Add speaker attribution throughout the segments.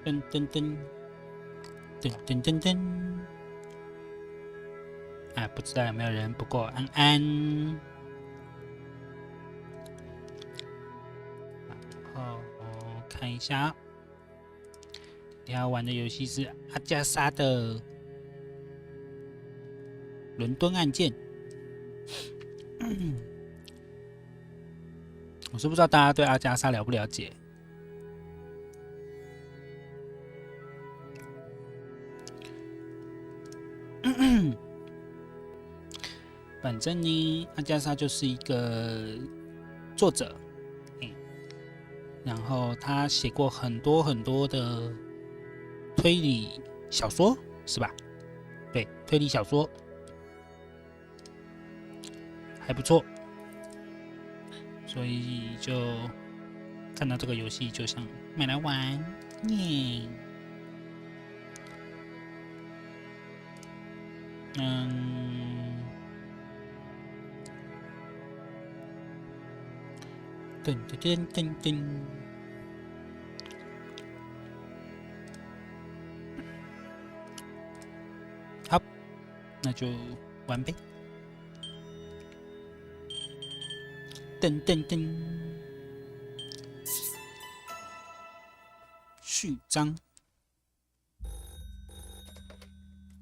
Speaker 1: 噔噔噔噔噔噔噔。哎，不知道有没有人？不过安安。然后我看一下，你要玩的游戏是阿加莎的《伦敦案件》。我是不知道大家对阿加莎了不了解。反正呢，阿加莎就是一个作者，然后他写过很多很多的推理小说，是吧？对，推理小说还不错，所以就看到这个游戏就想买来玩耶。噔噔噔噔噔，好，那就玩呗。噔噔噔，序章。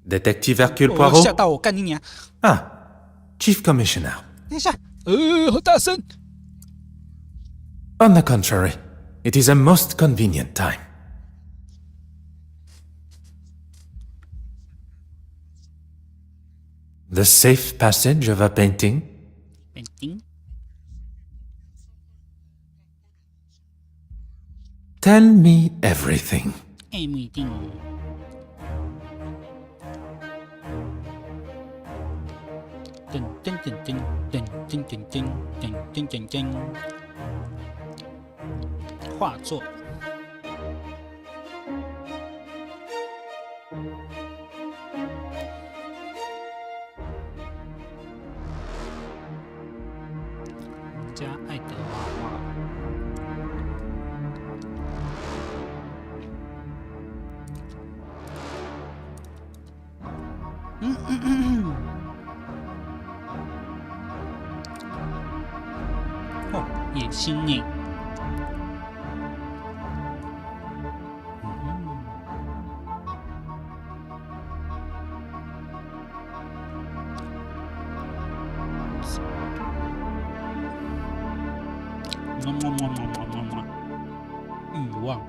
Speaker 2: Détective Hercule Poirot.
Speaker 1: 吓到我，干你娘
Speaker 2: Ah, Chief Commissioner.
Speaker 1: 等一下，好大声！
Speaker 2: On the contrary, it is a most convenient time. The safe passage of a painting?
Speaker 1: Painting?
Speaker 2: Tell me everything.
Speaker 1: Everything. Dun dun dun dun dun dun dun dun dun dun dun. 画作。家爱的娃娃。哦，野心呢？欲望，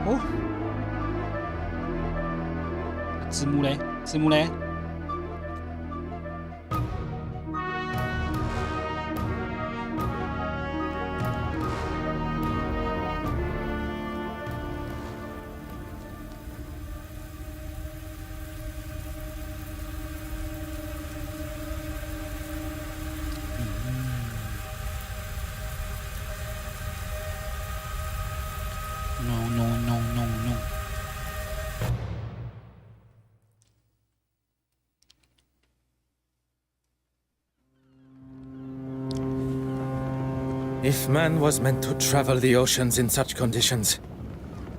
Speaker 1: 哦，字幕嘞，字幕嘞。No.
Speaker 2: If man was meant to travel the oceans in such conditions,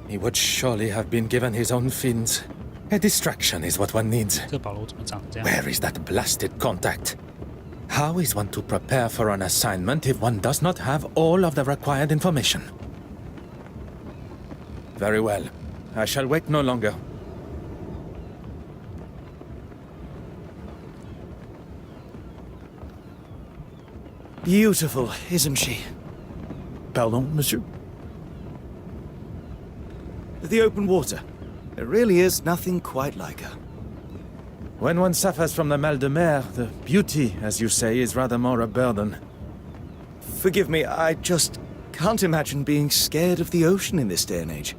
Speaker 2: he would surely have been given his own fins. A distraction is what one needs.
Speaker 1: 这保罗怎么长这样？
Speaker 2: Where is that blasted contact? How is one to prepare for an assignment if one does not have all of the required information? Very well. I shall wait no longer.
Speaker 3: Beautiful, isn't she? Pardon, monsieur? The open water. There really is nothing quite like her.
Speaker 2: When one suffers from the mal de mer, the beauty, as you say, is rather more a burden.
Speaker 3: Forgive me, I just can't imagine being scared of the ocean in this day and age.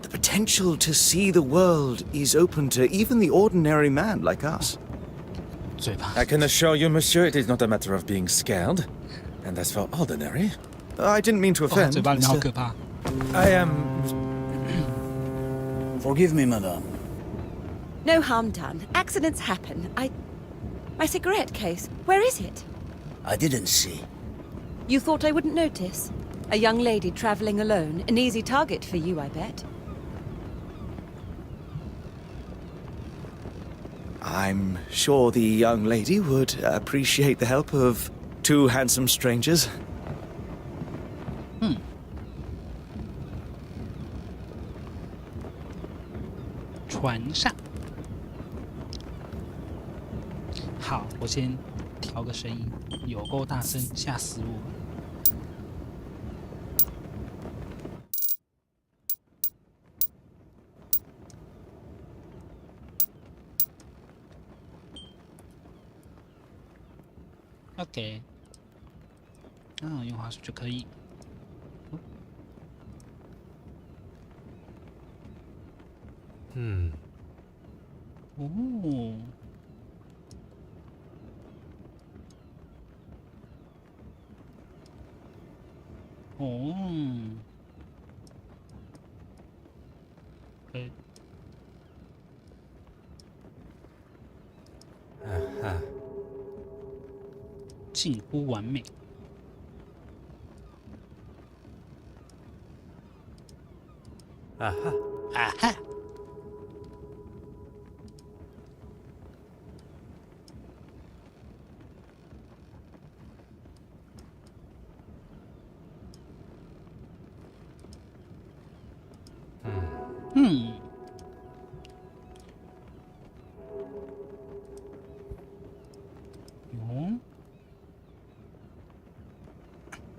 Speaker 3: The potential to see the world is open to even the ordinary man like us.
Speaker 1: 嘴巴。
Speaker 2: I can assure you, monsieur, it is not a matter of being scared. And as for ordinary,
Speaker 3: I didn't mean to
Speaker 1: 哇，
Speaker 3: offend.
Speaker 1: 嘴巴里面好
Speaker 3: Mr.
Speaker 1: 可怕。
Speaker 2: I am...
Speaker 3: Forgive me, madame.
Speaker 4: No harm done. Accidents happen. My cigarette case. Where is it? I didn't see.
Speaker 5: You thought I wouldn't notice? A young lady traveling alone, an easy target for you, I bet.
Speaker 3: I'm sure the young lady would appreciate the help of two handsome strangers.
Speaker 1: 船上。好，我先调个声音，有够大声，吓死我。OK， 用滑鼠就可以。哦。哦。近乎完美。
Speaker 4: 啊哈！
Speaker 1: 啊哈！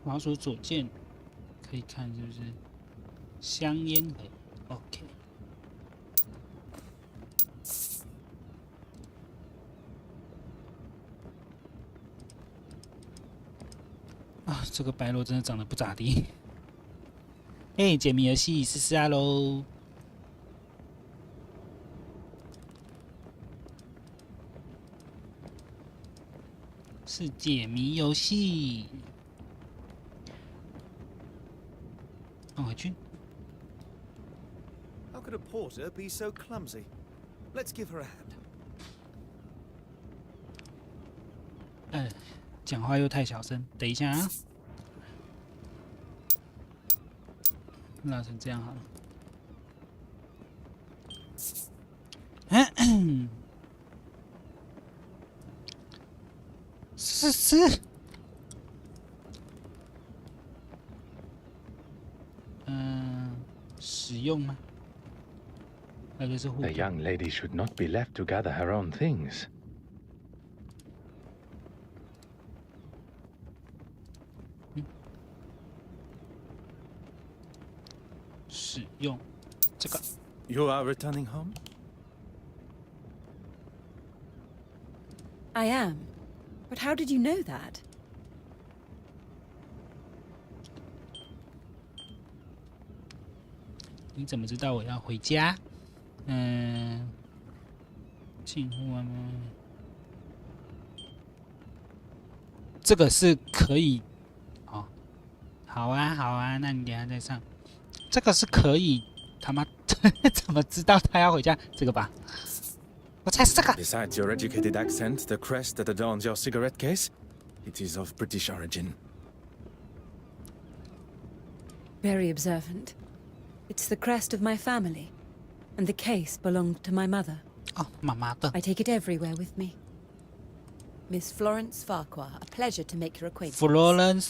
Speaker 1: 滑鼠左键可以看，是不是？香烟盒 ，OK。啊，这个白罗真的长得不咋地。解谜游戏试试啊喽！是解谜游戏。放回去。
Speaker 3: How could a porter be so clumsy? Let's give her a hand.
Speaker 1: 讲话又太小声，等一下啊。拉成这样好了。是。使用吗？那就是互
Speaker 2: The young lady should not be left to gather her own things. 使用这个。
Speaker 3: You are returning home?
Speaker 5: I am. But how did you know that?
Speaker 1: 你怎么知道我要回家？进户啊，这个是可以。哦，好啊，那你等一下再上。这个是可以，他妈怎么知道他要回家？这个吧，我猜是这个。
Speaker 2: Besides your educated accent, the crest that adorns your cigarette case, it is of British origin.
Speaker 5: Very observant. It's the crest of my family, and the case belonged to my mother.
Speaker 1: 哦，妈妈的。
Speaker 5: I take it everywhere with me. Miss Florence Farquhar, a pleasure to make your acquaintance.
Speaker 1: Florence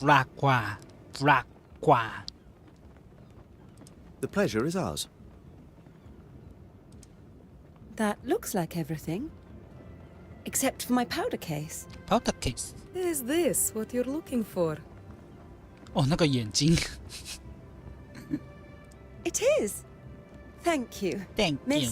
Speaker 1: Farquhar.
Speaker 3: The pleasure is ours.
Speaker 5: That looks like everything. Except for my powder case.
Speaker 1: Powder case.
Speaker 6: Is this what you're looking for?
Speaker 1: 哦，那个眼睛。
Speaker 5: It is. Thank you.
Speaker 1: Thank you.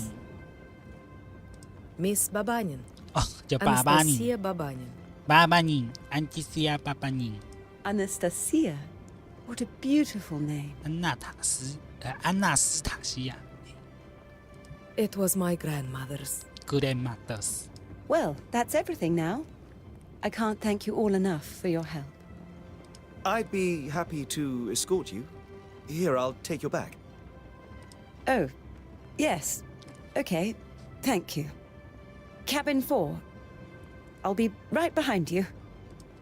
Speaker 6: Miss Babanin.
Speaker 1: 哦，叫巴巴尼。
Speaker 6: Anastasia Babanin.
Speaker 1: 巴巴尼，安吉西亚巴巴尼。
Speaker 5: Anastasia. What a beautiful name.
Speaker 1: 安娜斯塔西亚。
Speaker 6: It was my grandmother's.
Speaker 1: Grandmothers.
Speaker 5: Well, that's everything now. I can't thank you all enough for your help.
Speaker 3: I'd be happy to escort you. Here, I'll take your bag.
Speaker 5: Oh, yes. Okay, thank you. Cabin 4. I'll be right behind you.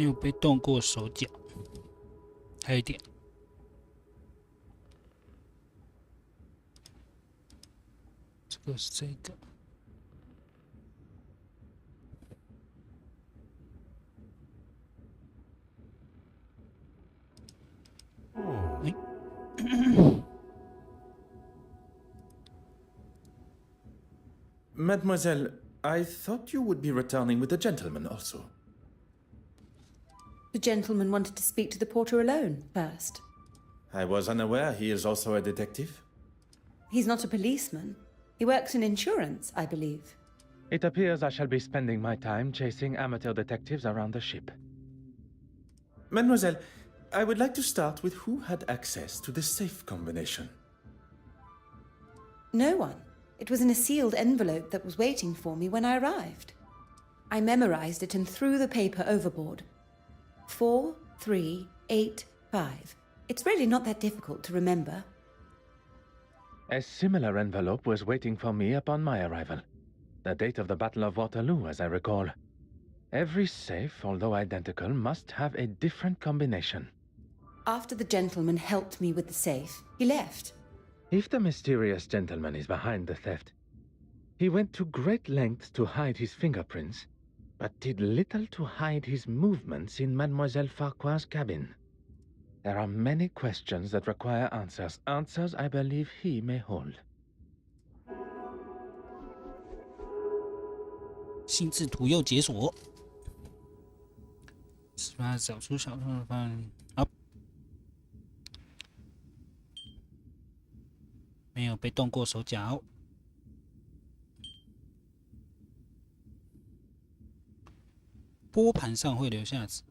Speaker 1: 没有被动过手脚。还有一点，这个是这个。哎。
Speaker 7: Mademoiselle, I thought you would be returning with the gentleman also.
Speaker 5: The gentleman wanted to speak to the porter alone first.
Speaker 7: I was unaware he is also a detective.
Speaker 5: He's not a policeman. He works in insurance, I believe.
Speaker 2: It appears I shall be spending my time chasing amateur detectives around the ship.
Speaker 7: Mademoiselle, I would like to start with who had access to the safe combination.
Speaker 5: No one. It was in a sealed envelope that was waiting for me when I arrived. I memorized it and threw the paper overboard. 4385. It's really not that difficult to remember.
Speaker 2: A similar envelope was waiting for me upon my arrival. The date of the Battle of Waterloo, as I recall. Every safe, although identical, must have a different combination.
Speaker 5: After the gentleman helped me with the safe, he left.
Speaker 2: If the mysterious gentleman is behind the theft, he went to great lengths to hide his fingerprints, but did little to hide his movements in Mademoiselle Farquhar's cabin. There are many questions that require answers, answers I believe he may hold.
Speaker 1: 心智图又解锁。18找出小偷的方案。好，没有被动过手脚。波盘上会留下指。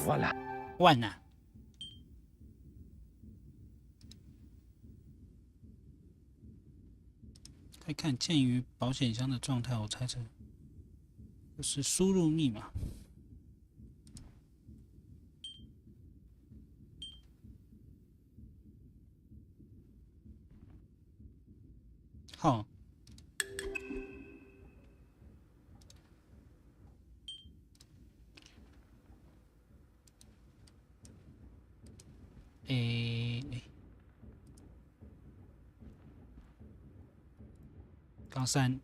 Speaker 2: Voila.
Speaker 1: 万啊！再看鉴于保险箱的状态，我猜测就是输入密码。好。杠3，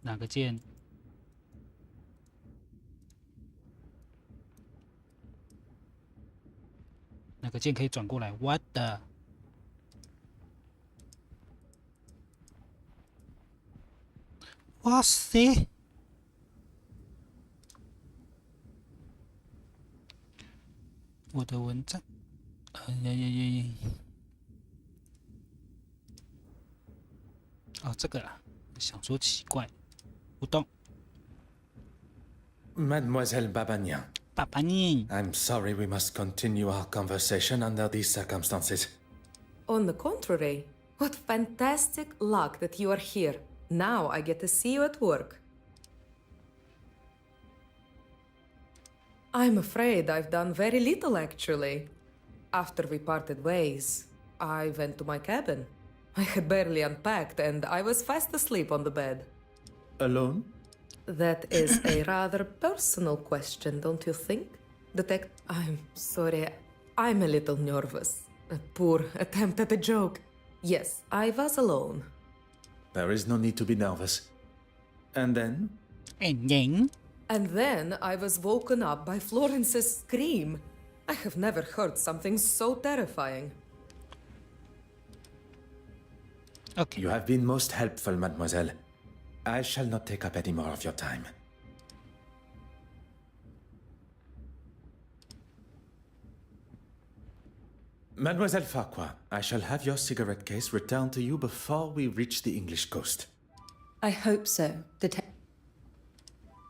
Speaker 1: 哪个键？哪个键可以转过来 ？What the？ 哇塞！我的文章，哦，这个啦，想说奇怪，不动。
Speaker 7: Mademoiselle Babagnan.
Speaker 1: 爸爸念。
Speaker 7: I'm sorry we must continue our conversation under these circumstances.
Speaker 6: On the contrary, what fantastic luck that you are here. Now I get to see you at work. I'm afraid I've done very little, actually. After we parted ways, I went to my cabin. I had barely unpacked and I was fast asleep on the bed.
Speaker 7: Alone?
Speaker 6: That is a rather personal question, don't you think? I'm sorry, I'm a little nervous. A poor attempt at a joke. Yes, I was alone.
Speaker 7: There is no need to be nervous. And then?
Speaker 1: And then
Speaker 6: I was woken up by Florence's scream. I have never heard something so terrifying.
Speaker 1: Okay.
Speaker 7: You have been most helpful, mademoiselle. I shall not take up any more of your time. Mademoiselle Farquhar, I shall have your cigarette case returned to you before we reach the English coast.
Speaker 5: I hope so,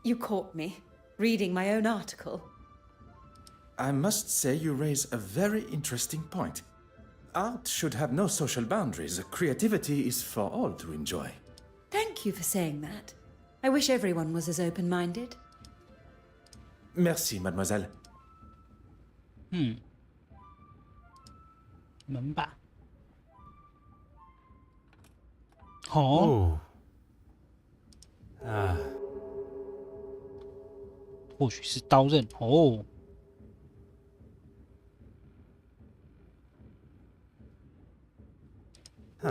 Speaker 5: You caught me, reading my own article.
Speaker 7: I must say you raise a very interesting point. Art should have no social boundaries. Creativity is for all to enjoy.
Speaker 5: Thank you for saying that. I wish everyone was as open-minded.
Speaker 7: Merci, mademoiselle.
Speaker 1: 门吧。哦，
Speaker 4: 啊，
Speaker 1: 或许是刀刃哦。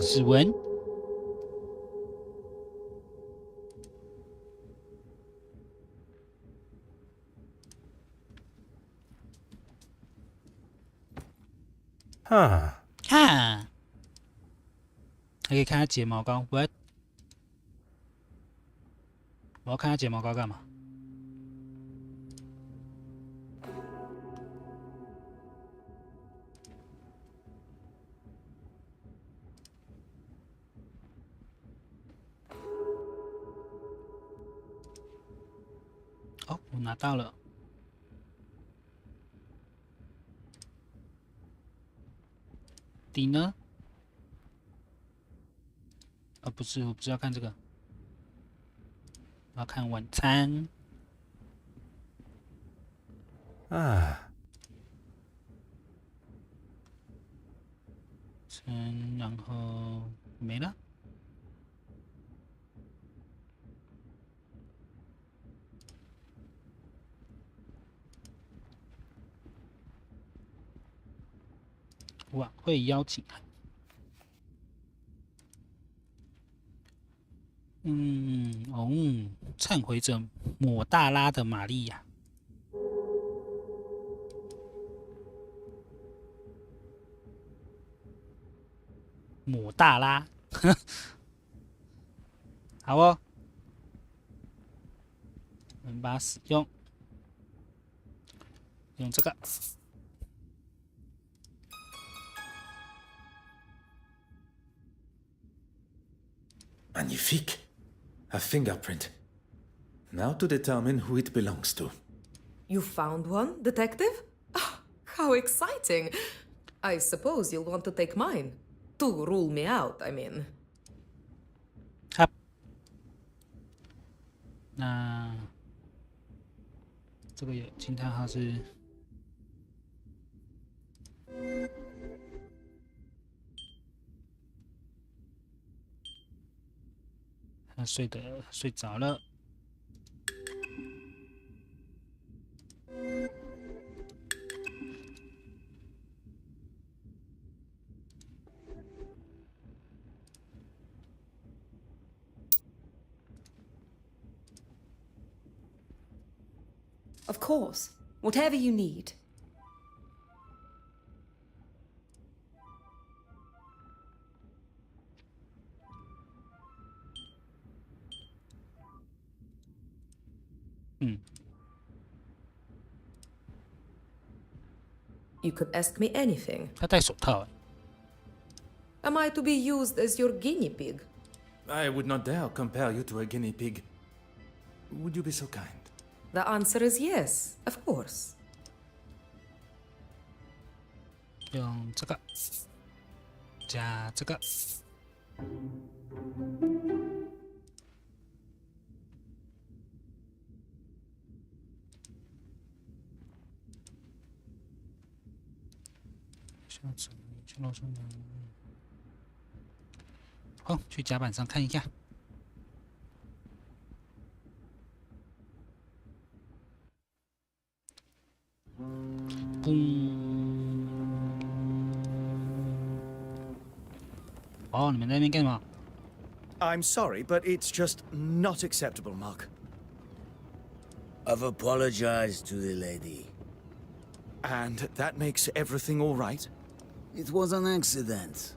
Speaker 1: 指纹。
Speaker 4: 哈，
Speaker 1: 看，还可以看它睫毛膏。我要看它睫毛膏干嘛？哦，我拿到了。底呢？不是，我不是要看这个，我要看晚餐。
Speaker 4: 啊，
Speaker 1: 然后没了。晚会邀请函。忏悔者抹大拉的玛利亚。抹大拉，好哦，我们把它使用，用这个。
Speaker 7: Magnifique. A fingerprint. Now to determine who it belongs to.
Speaker 6: You found one, detective? Oh, how exciting! I suppose you'll want to take mine. To rule me out, I mean.
Speaker 1: 好，那这个有惊叹号是。他睡着了。
Speaker 5: Of course. Whatever you need.
Speaker 6: You could ask me anything.
Speaker 1: 他戴手套。
Speaker 6: Am I to be used as your guinea pig?
Speaker 7: I would not dare compare you to a guinea pig. Would you be so kind?
Speaker 6: The answer is yes, of course.
Speaker 1: 用这个加这个。好，去甲板上看一下。哦，你们在那边干嘛？
Speaker 3: I'm sorry, but it's just not acceptable, Mark.
Speaker 4: I've apologized to the lady.
Speaker 3: And that makes everything all right?
Speaker 4: It was an accident.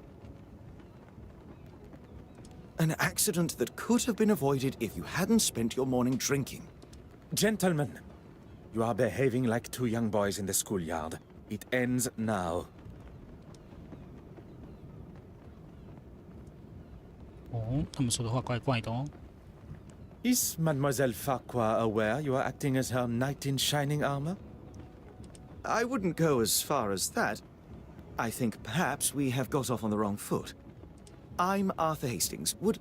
Speaker 3: An accident that could have been avoided if you hadn't spent your morning drinking.
Speaker 7: Gentlemen, you are behaving like two young boys in the schoolyard. It ends now.
Speaker 1: 哦，他们说的话怪怪的哦。
Speaker 7: Is Mademoiselle Farquhar aware you are acting as her knight in shining armor?
Speaker 3: I wouldn't go as far as that. I think perhaps we have got off on the wrong foot. I'm Arthur Hastings. Would...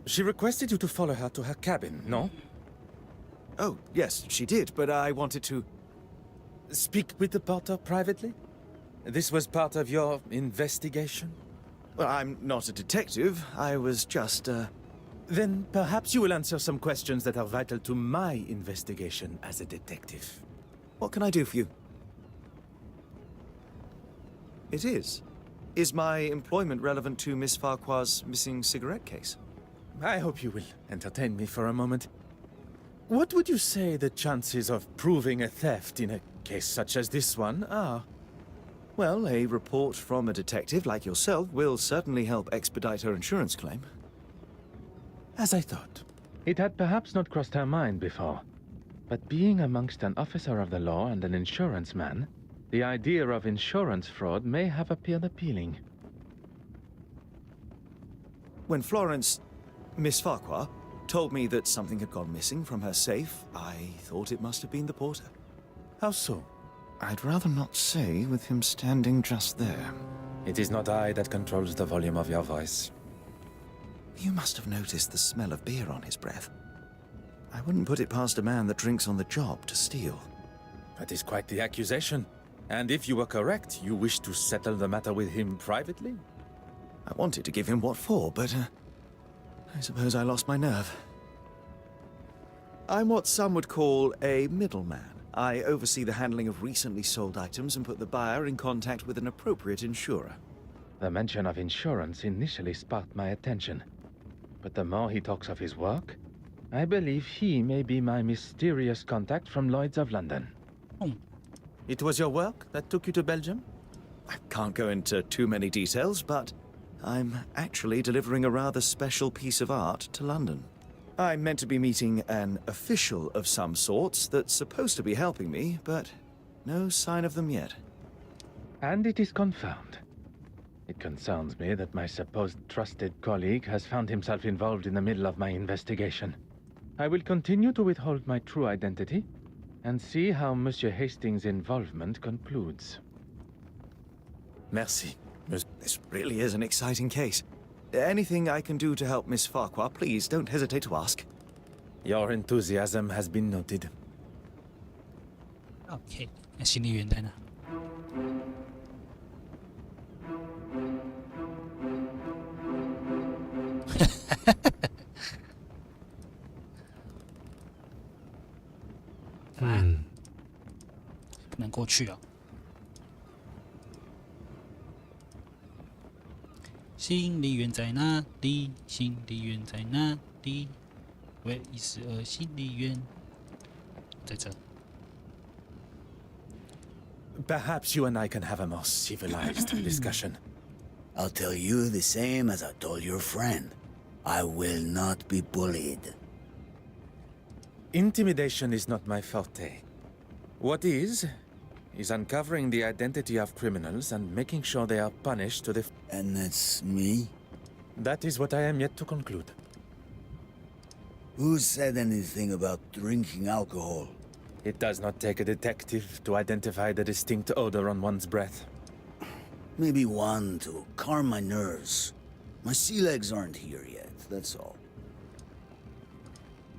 Speaker 7: She requested you to follow her to her cabin, no?
Speaker 3: Oh, yes, she did, but I wanted to...
Speaker 7: Speak with the porter privately? This was part of your investigation?
Speaker 3: Well, I'm not a detective. I was just,
Speaker 7: Then perhaps you will answer some questions that are vital to my investigation as a detective.
Speaker 3: What can I do for you? It is. Is my employment relevant to Miss Farquhar's missing cigarette case?
Speaker 7: I hope you will entertain me for a moment. What would you say the chances of proving a theft in a case such as this one are?
Speaker 3: Well, a report from a detective like yourself will certainly help expedite her insurance claim.
Speaker 7: As I thought.
Speaker 2: It had perhaps not crossed her mind before, but being amongst an officer of the law and an insurance man, the idea of insurance fraud may have appeared appealing.
Speaker 3: When Florence, Miss Farquhar, told me that something had gone missing from her safe, I thought it must have been the porter.
Speaker 7: How so?
Speaker 3: I'd rather not say with him standing just there.
Speaker 7: It is not I that controls the volume of your voice.
Speaker 3: You must have noticed the smell of beer on his breath. I wouldn't put it past a man that drinks on the job to steal.
Speaker 7: That is quite the accusation. And if you were correct, you wish to settle the matter with him privately?
Speaker 3: I wanted to give him what for, but I suppose I lost my nerve. I'm what some would call a middleman. I oversee the handling of recently sold items and put the buyer in contact with an appropriate insurer.
Speaker 2: The mention of insurance initially sparked my attention, but the more he talks of his work, I believe he may be my mysterious contact from Lloyd's of London.
Speaker 7: It was your work that took you to Belgium?
Speaker 3: I can't go into too many details, but I'm actually delivering a rather special piece of art to London. I'm meant to be meeting an official of some sorts that's supposed to be helping me, but no sign of them yet.
Speaker 2: And it is confirmed. It concerns me that my supposed trusted colleague has found himself involved in the middle of my investigation. I will continue to withhold my true identity and see how Monsieur Hastings' involvement concludes.
Speaker 7: Merci.
Speaker 3: This really is an exciting case. Anything I can do to help Miss Farquhar, please don't hesitate to ask.
Speaker 7: Your enthusiasm has been noted.
Speaker 1: OK，那行李员在哪？不能过去哦。行李员在哪里？行李员在哪里？喂，112行李员在这。
Speaker 7: Perhaps you and I can have a more civilized discussion.
Speaker 4: I'll tell you the same as I told your friend. I will not be bullied.
Speaker 7: Intimidation is not my forte. What is uncovering the identity of criminals and making sure they are punished to the...
Speaker 4: And that's me?
Speaker 7: That is what I am yet to conclude.
Speaker 4: Who said anything about drinking alcohol?
Speaker 7: It does not take a detective to identify the distinct odor on one's breath.
Speaker 4: Maybe one to calm my nerves. My sea legs aren't here yet, that's all.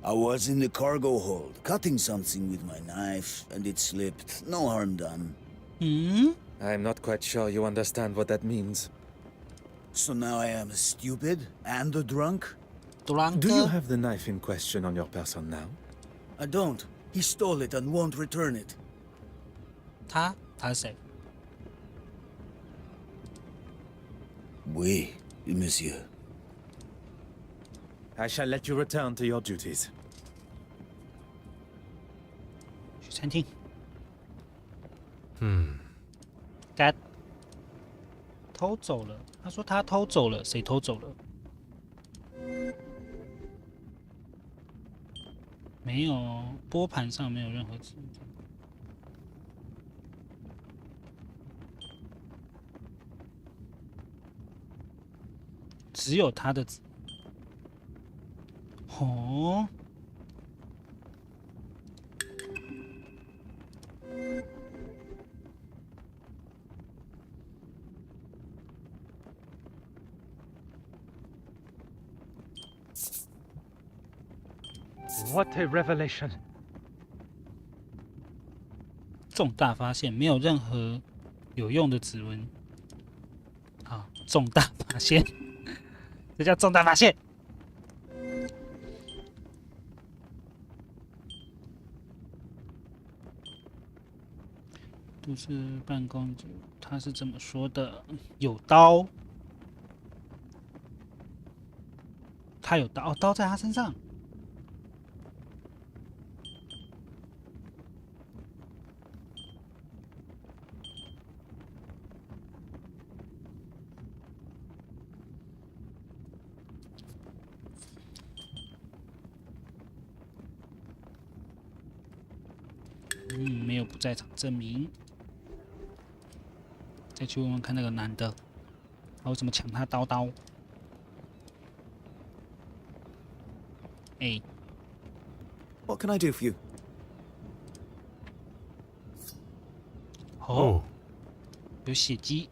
Speaker 4: I was in the cargo hold, cutting something with my knife, and it slipped. No harm done.
Speaker 7: I'm not quite sure you understand what that means.
Speaker 4: So now I am stupid and a drunk?
Speaker 7: Do you have the knife in question on your person now?
Speaker 4: I don't. He stole it and won't return it.
Speaker 1: 他是谁？
Speaker 4: Oui, monsieur.
Speaker 7: I shall let you return to your duties.
Speaker 1: 去餐厅。该偷走了。他说他偷走了，谁偷走了？没有，拨盘上没有任何指纹。只有他的指。哦。
Speaker 2: What a revelation!
Speaker 1: 重大发现，没有任何有用的指纹。好，重大发现，这叫重大发现。都市办公组他是怎么说的？有刀，他有刀，哦，刀在他身上。没有不在场证明。再去问问看那个男的，他为什么抢他刀？哎，
Speaker 3: What can I do for you?
Speaker 1: 哦，有血迹。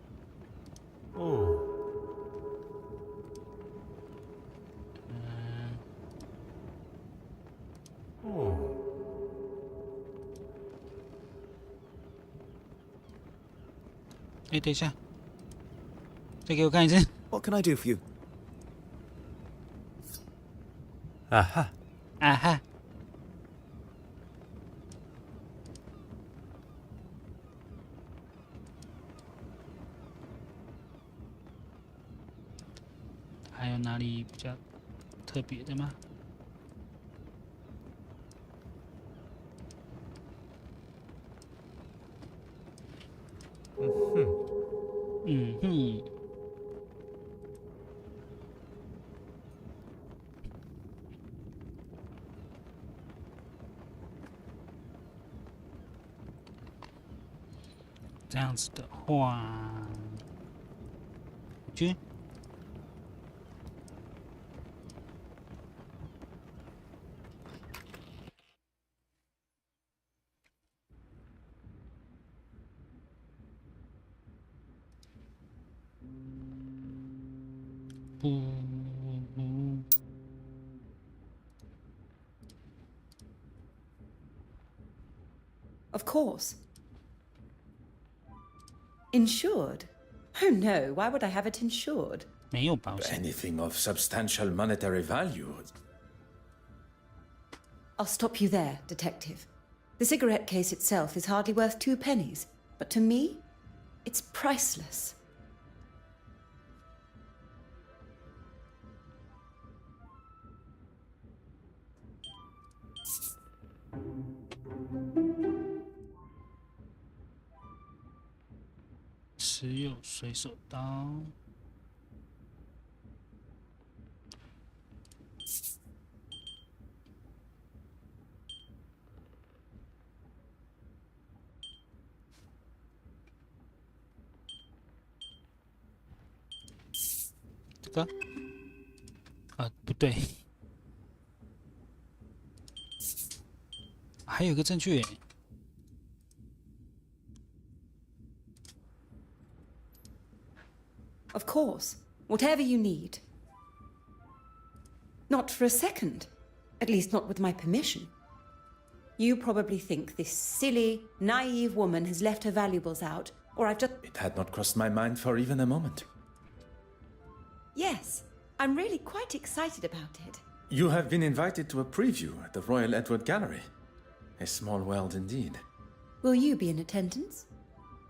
Speaker 1: 哎，等一下，再给我看一次。
Speaker 3: What can I do for you?
Speaker 8: 啊哈，
Speaker 1: 啊哈，还有哪里比较特别的吗？嗯哼，这样子的话，君，Of
Speaker 5: course. Insured? Oh no, why would I have it insured?
Speaker 1: 没有保险。
Speaker 7: Anything of substantial monetary value.
Speaker 5: I'll stop you there, Detective. The cigarette case itself is hardly worth 2 pennies, but to me, it's priceless. .
Speaker 1: 持有水手刀。这个，不对，还有一个正确。
Speaker 5: Of course, whatever you need. Not for a second. At least not with my permission. You probably think this silly, naive woman has left her valuables out, or I've just...
Speaker 7: It had not crossed my mind for even a moment.
Speaker 5: Yes, I'm really quite excited about it.
Speaker 7: You have been invited to a preview at the Royal Edward Gallery. A small world indeed.
Speaker 5: Will you be in attendance?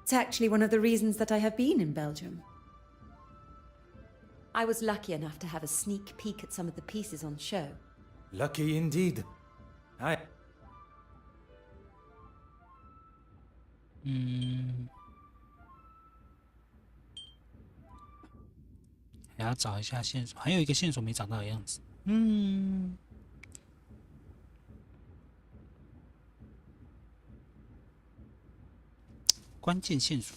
Speaker 5: It's actually one of the reasons that I have been in Belgium. I was lucky enough to have a sneak peek at some of the pieces on show.
Speaker 7: Lucky indeed. I...
Speaker 1: 还要找一下线索，还有一个线索没找到的样子。关键线索。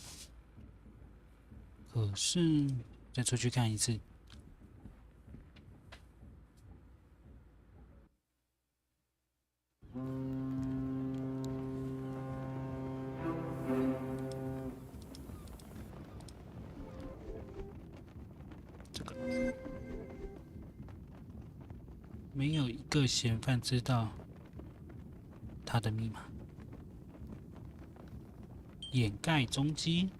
Speaker 1: 可是再出去看一次。这个没有一个嫌犯知道他的密码，掩盖踪迹。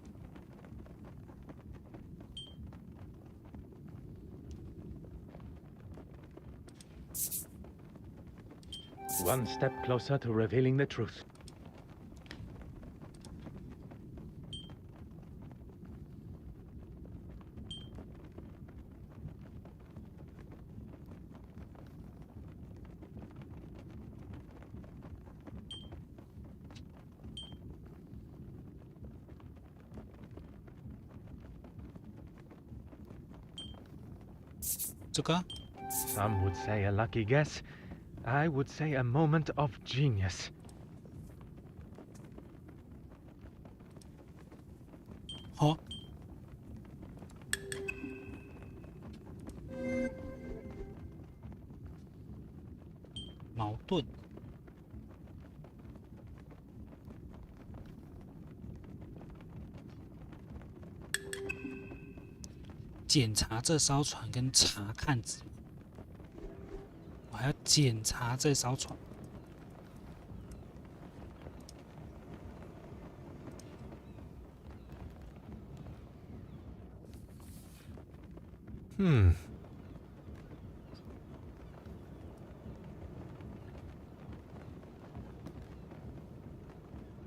Speaker 2: One step closer to revealing the truth.
Speaker 1: 这个
Speaker 2: Some would say a lucky guess. I would say a moment of genius.
Speaker 1: 好、矛盾。检查这艘船跟查看指纹，我还要检查这艘船。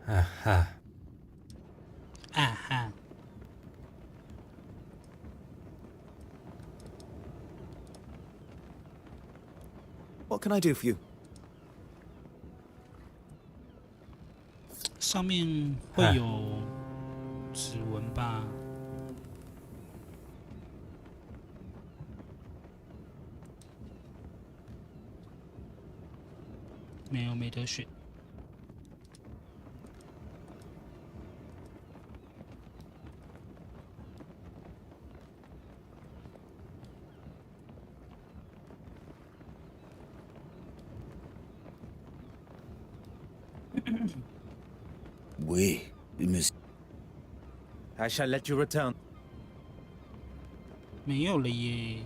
Speaker 8: 啊哈，
Speaker 1: 啊哈，
Speaker 3: What can I do for you?
Speaker 1: 上面会有指纹吧？没有，没得选。
Speaker 4: Oui, Miss.
Speaker 7: I shall let you return.
Speaker 1: 没有了耶。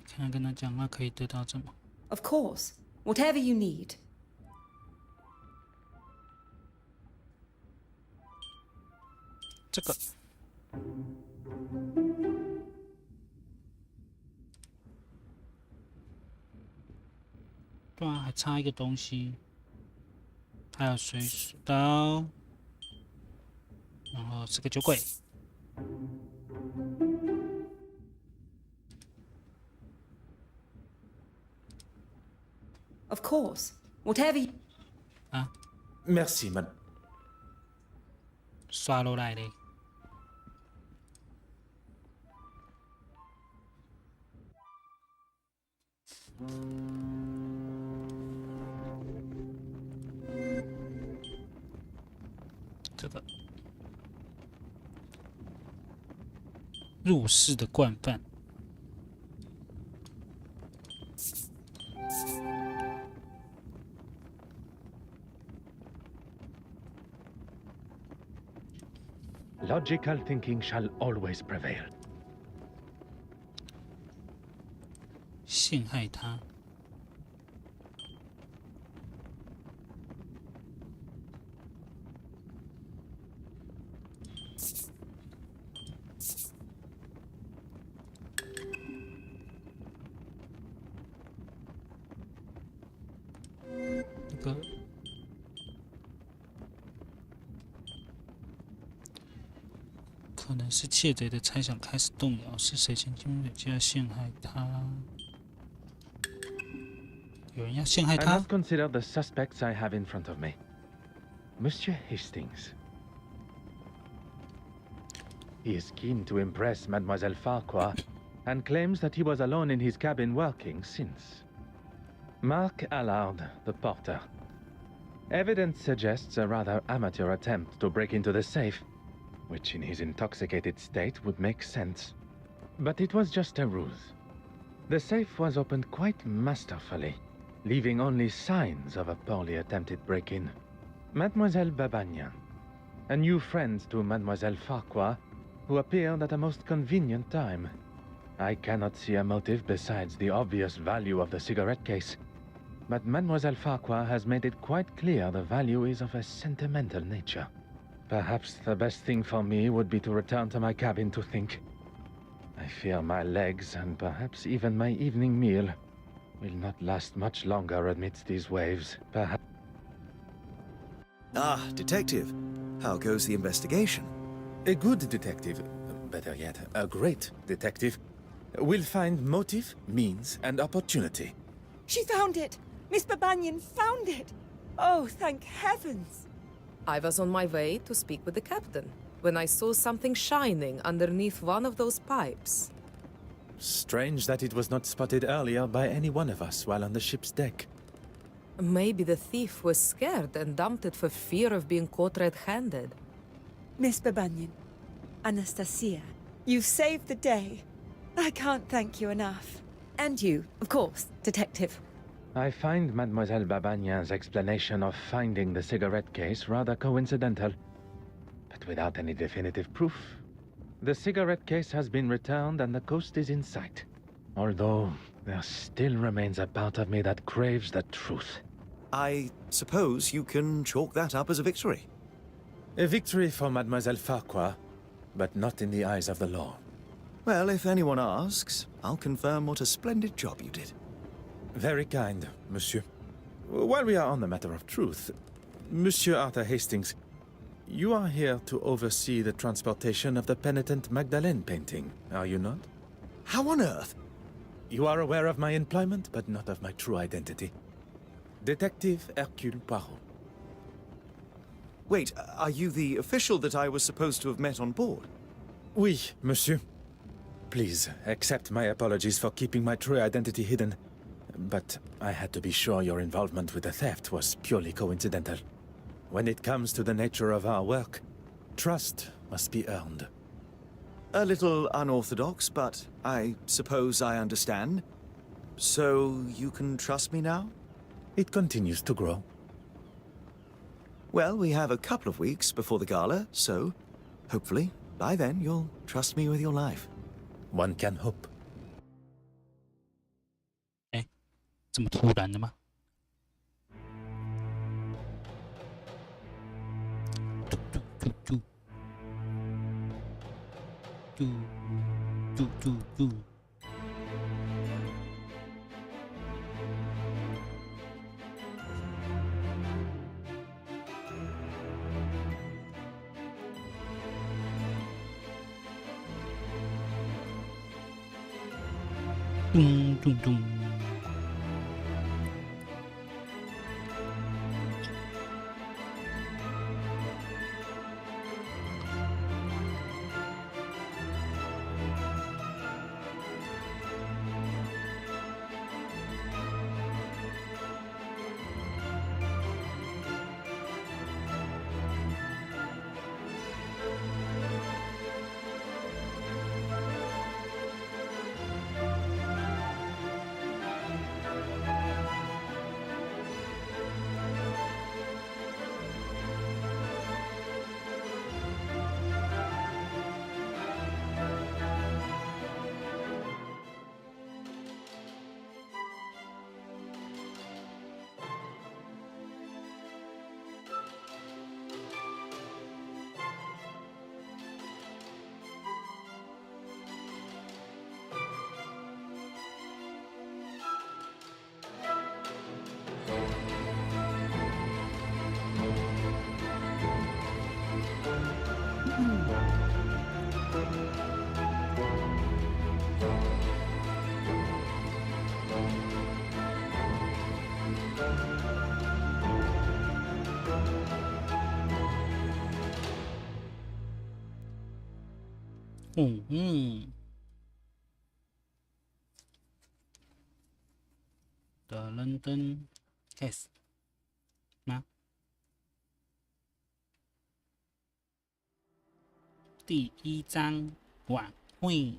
Speaker 1: 看看跟他讲话可以得到什么？
Speaker 5: Of course. Whatever you need.
Speaker 1: 这个。对啊，还差一个东西，还有水鼠刀，然后是个酒柜。
Speaker 5: Of course. Whatever you...
Speaker 1: 啊，
Speaker 7: Merci, madame.
Speaker 1: 刷落来嘞。这个入室的惯犯。
Speaker 2: Logical thinking shall always prevail.
Speaker 1: 陷害他。这个可能是窃贼的猜想开始动摇，是谁前进入就要陷害他？有人要陷害
Speaker 2: I
Speaker 1: 他？
Speaker 2: must consider the suspects I have in front of me. Monsieur Hastings. He is keen to impress Mademoiselle Farquhar and claims that he was alone in his cabin working since. Mark Allard, the porter. Evidence suggests a rather amateur attempt to break into the safe, which in his intoxicated state would make sense. But it was just a ruse. The safe was opened quite masterfully, leaving only signs of a poorly attempted break-in. Mademoiselle Babagnan, a new friend to Mademoiselle Farquhar, who appeared at a most convenient time. I cannot see a motive besides the obvious value of the cigarette case. But Mademoiselle Farquhar has made it quite clear the value is of a sentimental nature. Perhaps the best thing for me would be to return to my cabin to think. I fear my legs and perhaps even my evening meal will not last much longer amidst these waves. Perhaps.
Speaker 3: Ah, detective. How goes the investigation?
Speaker 7: A good detective, better yet, a great detective, will find motive, means, and opportunity.
Speaker 5: She found it! Miss Babagnan found it! Oh, thank heavens!
Speaker 6: I was on my way to speak with the captain when I saw something shining underneath one of those pipes.
Speaker 7: Strange that it was not spotted earlier by any one of us while on the ship's deck.
Speaker 6: Maybe the thief was scared and dumped it for fear of being caught red-handed.
Speaker 5: Miss Babagnan, Anastasia, you've saved the day. I can't thank you enough. And you, of course, detective.
Speaker 2: I find Mademoiselle Babagnan's explanation of finding the cigarette case rather coincidental, but without any definitive proof. The cigarette case has been returned and the coast is in sight. Although, there still remains a part of me that craves the truth.
Speaker 3: I suppose you can chalk that up as a victory.
Speaker 7: A victory for Mademoiselle Farquhar, but not in the eyes of the law.
Speaker 3: Well, if anyone asks, I'll confirm what a splendid job you did.
Speaker 7: Very kind, monsieur. While we are on the matter of truth, Monsieur Arthur Hastings, you are here to oversee the transportation of the penitent Magdalene painting, are you not?
Speaker 3: How on earth?
Speaker 7: You are aware of my employment, but not of my true identity. Detective Hercule Poirot.
Speaker 3: Wait, are you the official that I was supposed to have met on board?
Speaker 7: Oui, monsieur. Please, accept my apologies for keeping my true identity hidden. But I had to be sure your involvement with the theft was purely coincidental. When it comes to the nature of our work, trust must be earned.
Speaker 3: A little unorthodox, but I suppose I understand. So you can trust me now?
Speaker 7: It continues to grow.
Speaker 3: Well, we have a couple of weeks before the gala, so hopefully by then you'll trust me with your life.
Speaker 7: One can hope.
Speaker 1: 这么突然的吗？嘟嘟嘟嘟嘟嘟嘟嘟。咚咚咚。的伦敦 case 吗？第一章晚会。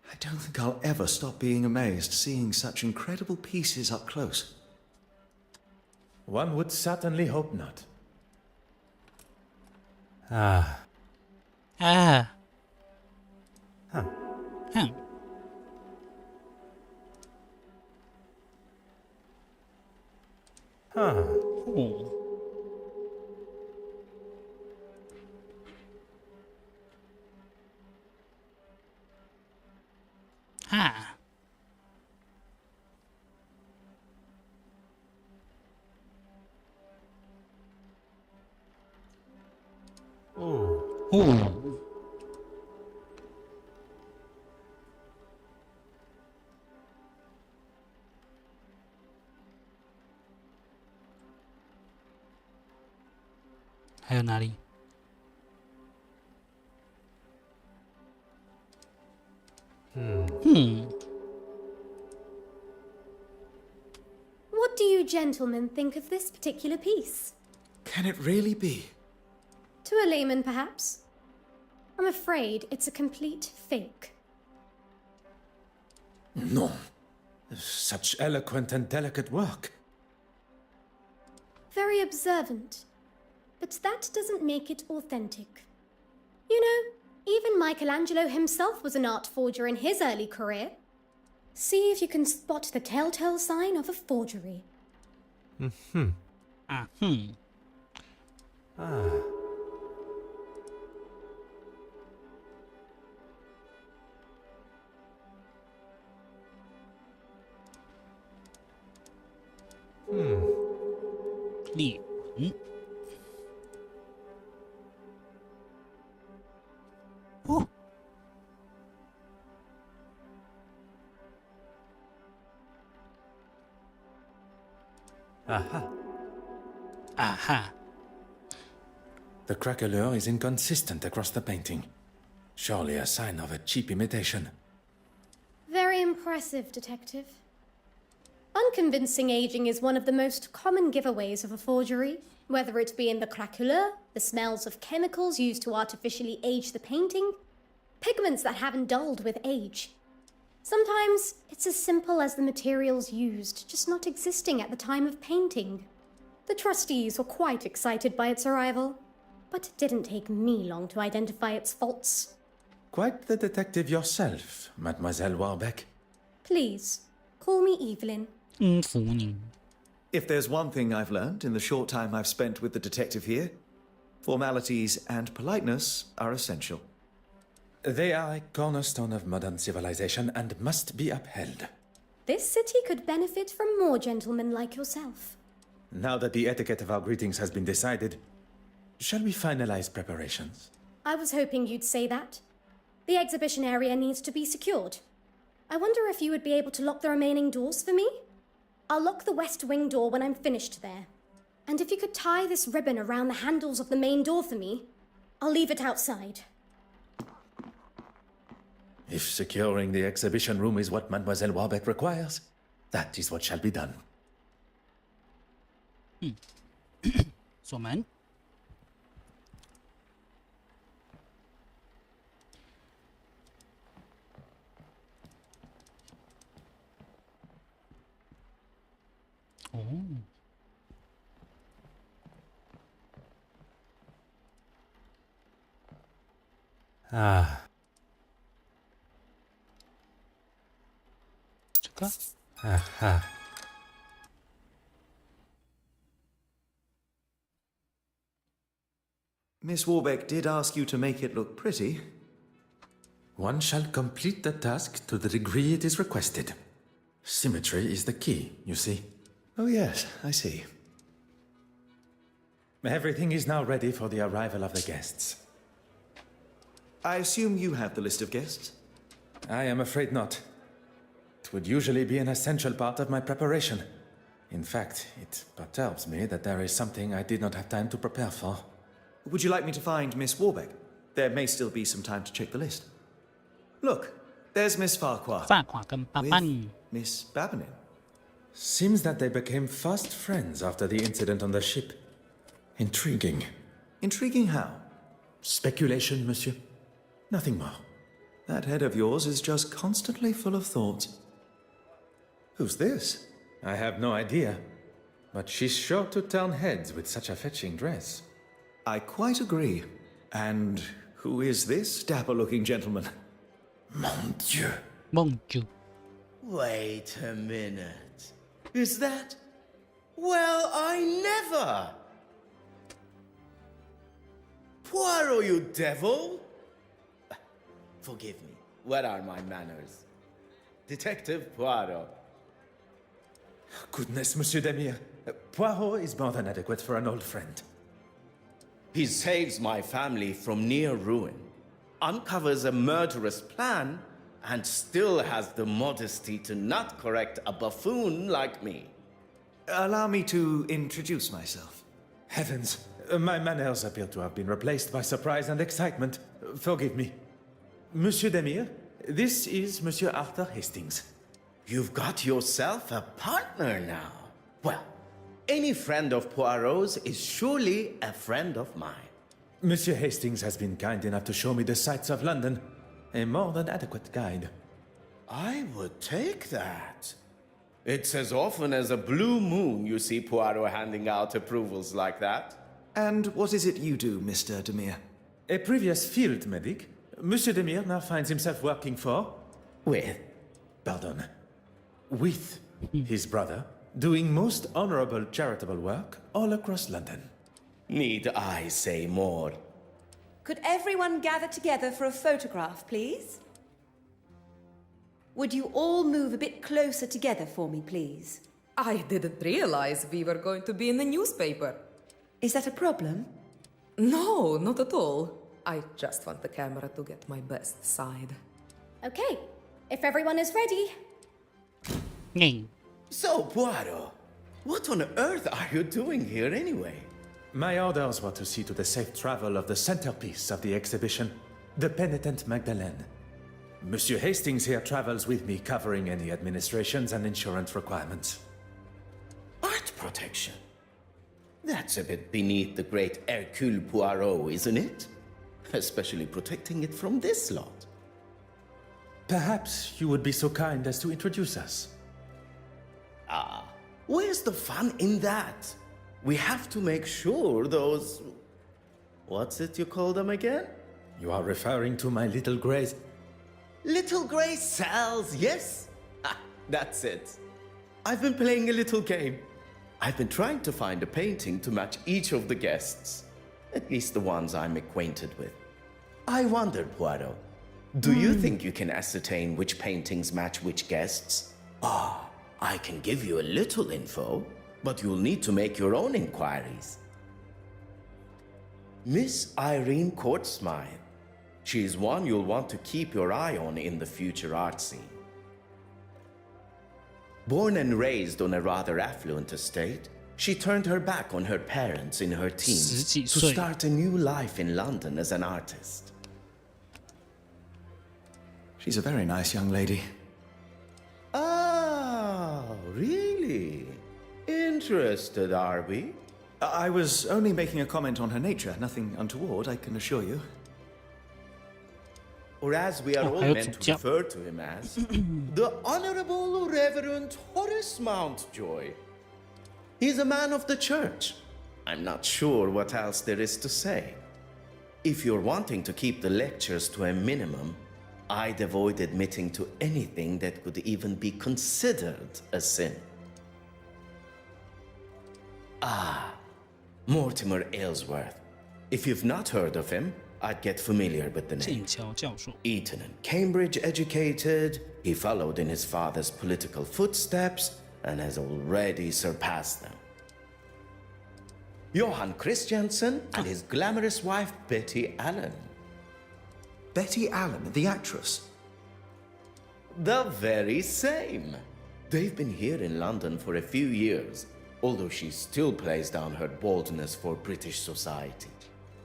Speaker 3: I don't think I'll ever stop being amazed seeing such incredible pieces up close.
Speaker 7: One would certainly hope not.
Speaker 8: 啊，
Speaker 1: 啊，
Speaker 8: 哼，
Speaker 1: 哼，
Speaker 8: 哼，
Speaker 1: 哦，哈，
Speaker 8: 哦，
Speaker 1: 哦，还有哪里？嗯
Speaker 9: What do you gentlemen think of this particular piece?
Speaker 3: Can it really be?
Speaker 9: To a layman, perhaps. I'm afraid it's a complete fake.
Speaker 7: No. Such eloquent and delicate work.
Speaker 9: Very observant. But that doesn't make it authentic. You know, even Michelangelo himself was an art forger in his early career. See if you can spot the telltale sign of a forgery.
Speaker 1: 啊哼，
Speaker 8: 啊，
Speaker 1: 裂纹。哦，
Speaker 8: 啊哈，
Speaker 1: 啊哈，
Speaker 7: The craquelure is inconsistent across the painting. Surely a sign of a cheap imitation.
Speaker 9: Very impressive, Detective. Unconvincing aging is one of the most common giveaways of a forgery, whether it be in the craquelure, the smells of chemicals used to artificially age the painting, pigments that haven't dulled with age. Sometimes it's as simple as the materials used just not existing at the time of painting. The trustees were quite excited by its arrival, but it didn't take me long to identify its faults.
Speaker 7: Quite the detective yourself, Mademoiselle Warbeck.
Speaker 9: Please, call me Evelyn.
Speaker 1: 服你。
Speaker 3: If there's one thing I've learned in the short time I've spent with the detective here, formalities and politeness are essential.
Speaker 7: They are a cornerstone of modern civilization and must be upheld.
Speaker 9: This city could benefit from more gentlemen like yourself.
Speaker 7: Now that the etiquette of our greetings has been decided, shall we finalize preparations?
Speaker 9: I was hoping you'd say that. The exhibition area needs to be secured. I wonder if you would be able to lock the remaining doors for me? I'll lock the west wing door when I'm finished there. And if you could tie this ribbon around the handles of the main door for me, I'll leave it outside.
Speaker 7: If securing the exhibition room is what Mademoiselle Warbeck requires, that is what shall be done.
Speaker 1: 锁门。哦，
Speaker 8: 啊，
Speaker 1: 这个
Speaker 8: 啊哈，
Speaker 3: Miss Warbeck did ask you to make it look pretty.
Speaker 7: One shall complete the task to the degree it is requested. Symmetry is the key, you see.
Speaker 3: Oh, yes, I see.
Speaker 7: Everything is now ready for the arrival of the guests.
Speaker 3: I assume you have the list of guests?
Speaker 7: I am afraid not. It would usually be an essential part of my preparation. In fact, it perturbs me that there is something I did not have time to prepare for.
Speaker 3: Would you like me to find Miss Warbeck? There may still be some time to check the list. Look, there's Miss Farquhar.
Speaker 1: 法款跟巴
Speaker 3: With
Speaker 1: 班。
Speaker 3: Miss Babonin.
Speaker 7: Seems that they became fast friends after the incident on the ship. Intriguing.
Speaker 3: Intriguing how?
Speaker 7: Speculation, monsieur. Nothing more.
Speaker 3: That head of yours is just constantly full of thoughts. Who's this?
Speaker 7: I have no idea. But she's sure to turn heads with such a fetching dress.
Speaker 3: I quite agree. And who is this dapper-looking gentleman?
Speaker 4: Mon Dieu.
Speaker 1: Mon Dieu.
Speaker 10: Wait a minute. Is that... Well, I never! Poirot, you devil! Forgive me. What are my manners? Detective Poirot.
Speaker 7: Goodness, Monsieur Demire. Poirot is more than adequate for an old friend.
Speaker 10: He saves my family from near ruin, uncovers a murderous plan, and still has the modesty to not correct a buffoon like me.
Speaker 3: Allow me to introduce myself.
Speaker 7: Heavens, my manners appear to have been replaced by surprise and excitement. Forgive me. Monsieur Demire, this is Monsieur Arthur Hastings.
Speaker 10: You've got yourself a partner now. Well, any friend of Poirot's is surely a friend of mine.
Speaker 7: Monsieur Hastings has been kind enough to show me the sights of London. A more than adequate guide.
Speaker 10: I would take that. It's as often as a blue moon you see Poirot handing out approvals like that.
Speaker 3: And what is it you do, Mr. Demire?
Speaker 7: A previous field medic, Monsieur Demire now finds himself working for...
Speaker 10: With?
Speaker 7: Pardon. With his brother, doing most honorable charitable work all across London.
Speaker 10: Need I say more?
Speaker 5: Could everyone gather together for a photograph, please? Would you all move a bit closer together for me, please?
Speaker 6: I didn't realize we were going to be in the newspaper.
Speaker 5: Is that a problem?
Speaker 6: No, not at all. I just want the camera to get my best side.
Speaker 9: Okay, if everyone is ready.
Speaker 1: Ngay.
Speaker 10: So, Poirot, what on earth are you doing here anyway?
Speaker 7: My orders were to see to the safe travel of the centerpiece of the exhibition, the penitent Magdalene. Monsieur Hastings here travels with me, covering any administrations and insurance requirements.
Speaker 10: Art protection? That's a bit beneath the great Hercule Poirot, isn't it? Especially protecting it from this lot.
Speaker 7: Perhaps you would be so kind as to introduce us.
Speaker 10: Ah, where's the fun in that? We have to make sure those... What's it you call them again?
Speaker 7: You are referring to my little grays.
Speaker 10: Little grey cells, yes? Ah, that's it. I've been playing a little game. I've been trying to find a painting to match each of the guests. At least the ones I'm acquainted with. I wondered, Poirot, do you think you can ascertain which paintings match which guests? Ah, I can give you a little info, but you'll need to make your own inquiries. Miss Irene Courtsmith. She's one you'll want to keep your eye on in the future art scene. Born and raised on a rather affluent estate, she turned her back on her parents in her teens to start a new life in London as an artist.
Speaker 3: She's a very nice young lady.
Speaker 10: Ah, really? Interested, are we?
Speaker 3: I was only making a comment on her nature, nothing untoward, I can assure you.
Speaker 10: Or as we are all meant to refer to him as, the Honorable Reverend Horace Mountjoy. He's a man of the church. I'm not sure what else there is to say. If you're wanting to keep the lectures to a minimum, I'd avoid admitting to anything that could even be considered a sin. Ah, Mortimer Aylesworth. If you've not heard of him, I'd get familiar with the name.
Speaker 1: 剑桥教授
Speaker 10: Eton and Cambridge educated, he followed in his father's political footsteps and has already surpassed them. Johann Christiansen and his glamorous wife Betty Allen.
Speaker 3: Betty Allen, the actress.
Speaker 10: The very same. They've been here in London for a few years, although she still plays down her boldness for British society,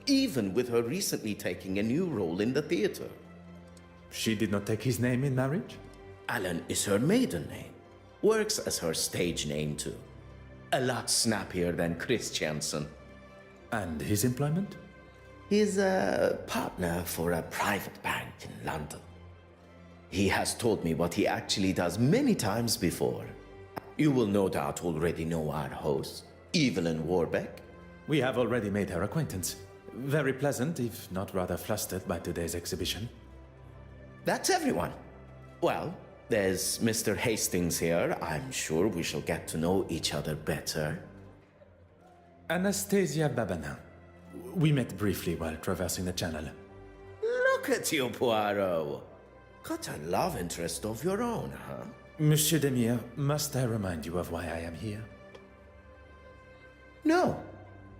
Speaker 10: even with her recently taking a new role in the theatre.
Speaker 7: She did not take his name in marriage?
Speaker 10: Allen is her maiden name. Works as her stage name too. A lot snappier than Christiansen.
Speaker 7: And his employment?
Speaker 10: He's a partner for a private bank in London. He has told me what he actually does many times before. You will no doubt already know our host, Evelyn Warbeck.
Speaker 7: We have already made her acquaintance. Very pleasant, if not rather flustered by today's exhibition.
Speaker 10: That's everyone. Well, there's Mr. Hastings here. I'm sure we shall get to know each other better.
Speaker 7: Anastasia Babana. We met briefly while traversing the channel.
Speaker 10: Look at you, Poirot. Got a love interest of your own, huh?
Speaker 7: Monsieur Demire, must I remind you of why I am here?
Speaker 10: No.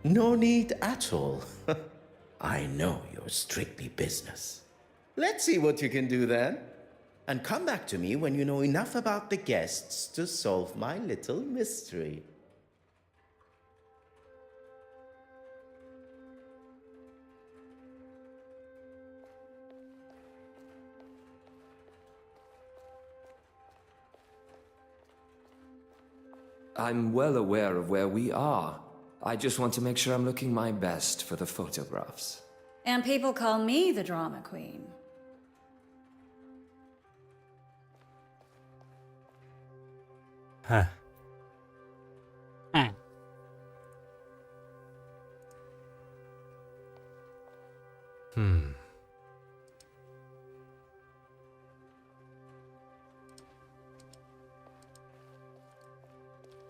Speaker 10: No need at all. I know you're strictly business. Let's see what you can do then. And come back to me when you know enough about the guests to solve my little mystery.
Speaker 11: I'm well aware of where we are. I just want to make sure I'm looking my best for the photographs.
Speaker 12: And people call me the drama queen.
Speaker 8: Huh. Hmm.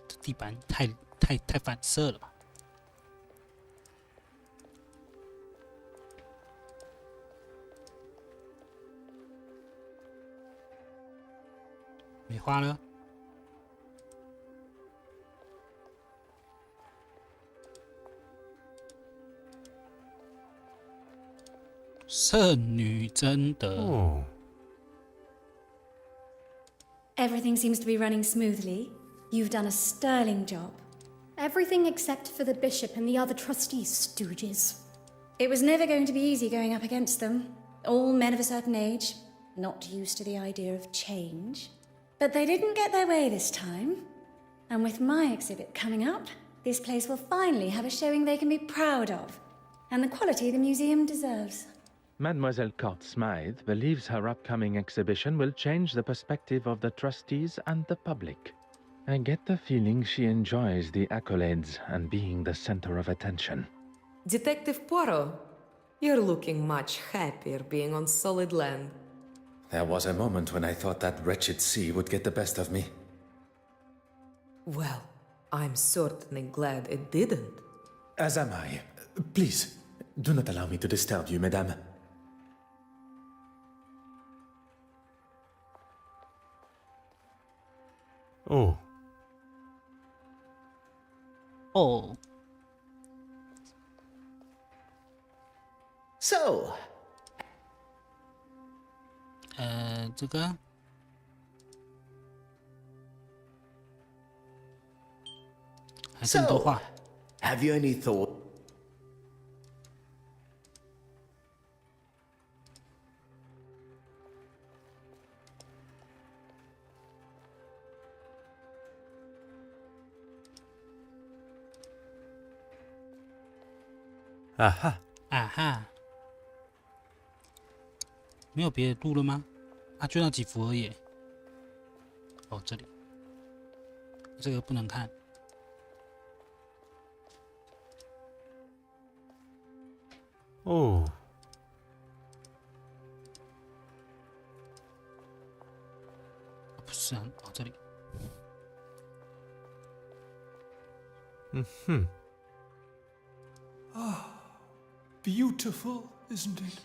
Speaker 1: 这地板太反射了吧？没花了。圣女贞德。
Speaker 8: 哦。
Speaker 13: Everything seems to be running smoothly. You've done a sterling job.
Speaker 9: Everything except for the bishop and the other trustees, stooges.
Speaker 13: It was never going to be easy going up against them. All men of a certain age, not used to the idea of change. But they didn't get their way this time. And with my exhibit coming up, this place will finally have a showing they can be proud of. And the quality the museum deserves.
Speaker 2: Mademoiselle Court Smythe believes her upcoming exhibition will change the perspective of the trustees and the public. I get the feeling she enjoys the accolades and being the center of attention.
Speaker 6: Detective Poirot, you're looking much happier being on solid land.
Speaker 7: There was a moment when I thought that wretched sea would get the best of me.
Speaker 6: Well, I'm certainly glad it didn't.
Speaker 7: As am I. Please, do not allow me to disturb you, madame.
Speaker 8: Oh.
Speaker 1: Oh.
Speaker 10: So.
Speaker 1: 这个还这么多话。
Speaker 10: Have you any thought?
Speaker 8: Ah ha.
Speaker 1: 啊哈，没有别的路了吗？啊，就那几幅而已。哦，这里，这个不能看。
Speaker 8: 哦。
Speaker 1: 不是啊，哦，这里。
Speaker 8: 嗯哼。
Speaker 14: Beautiful, isn't it?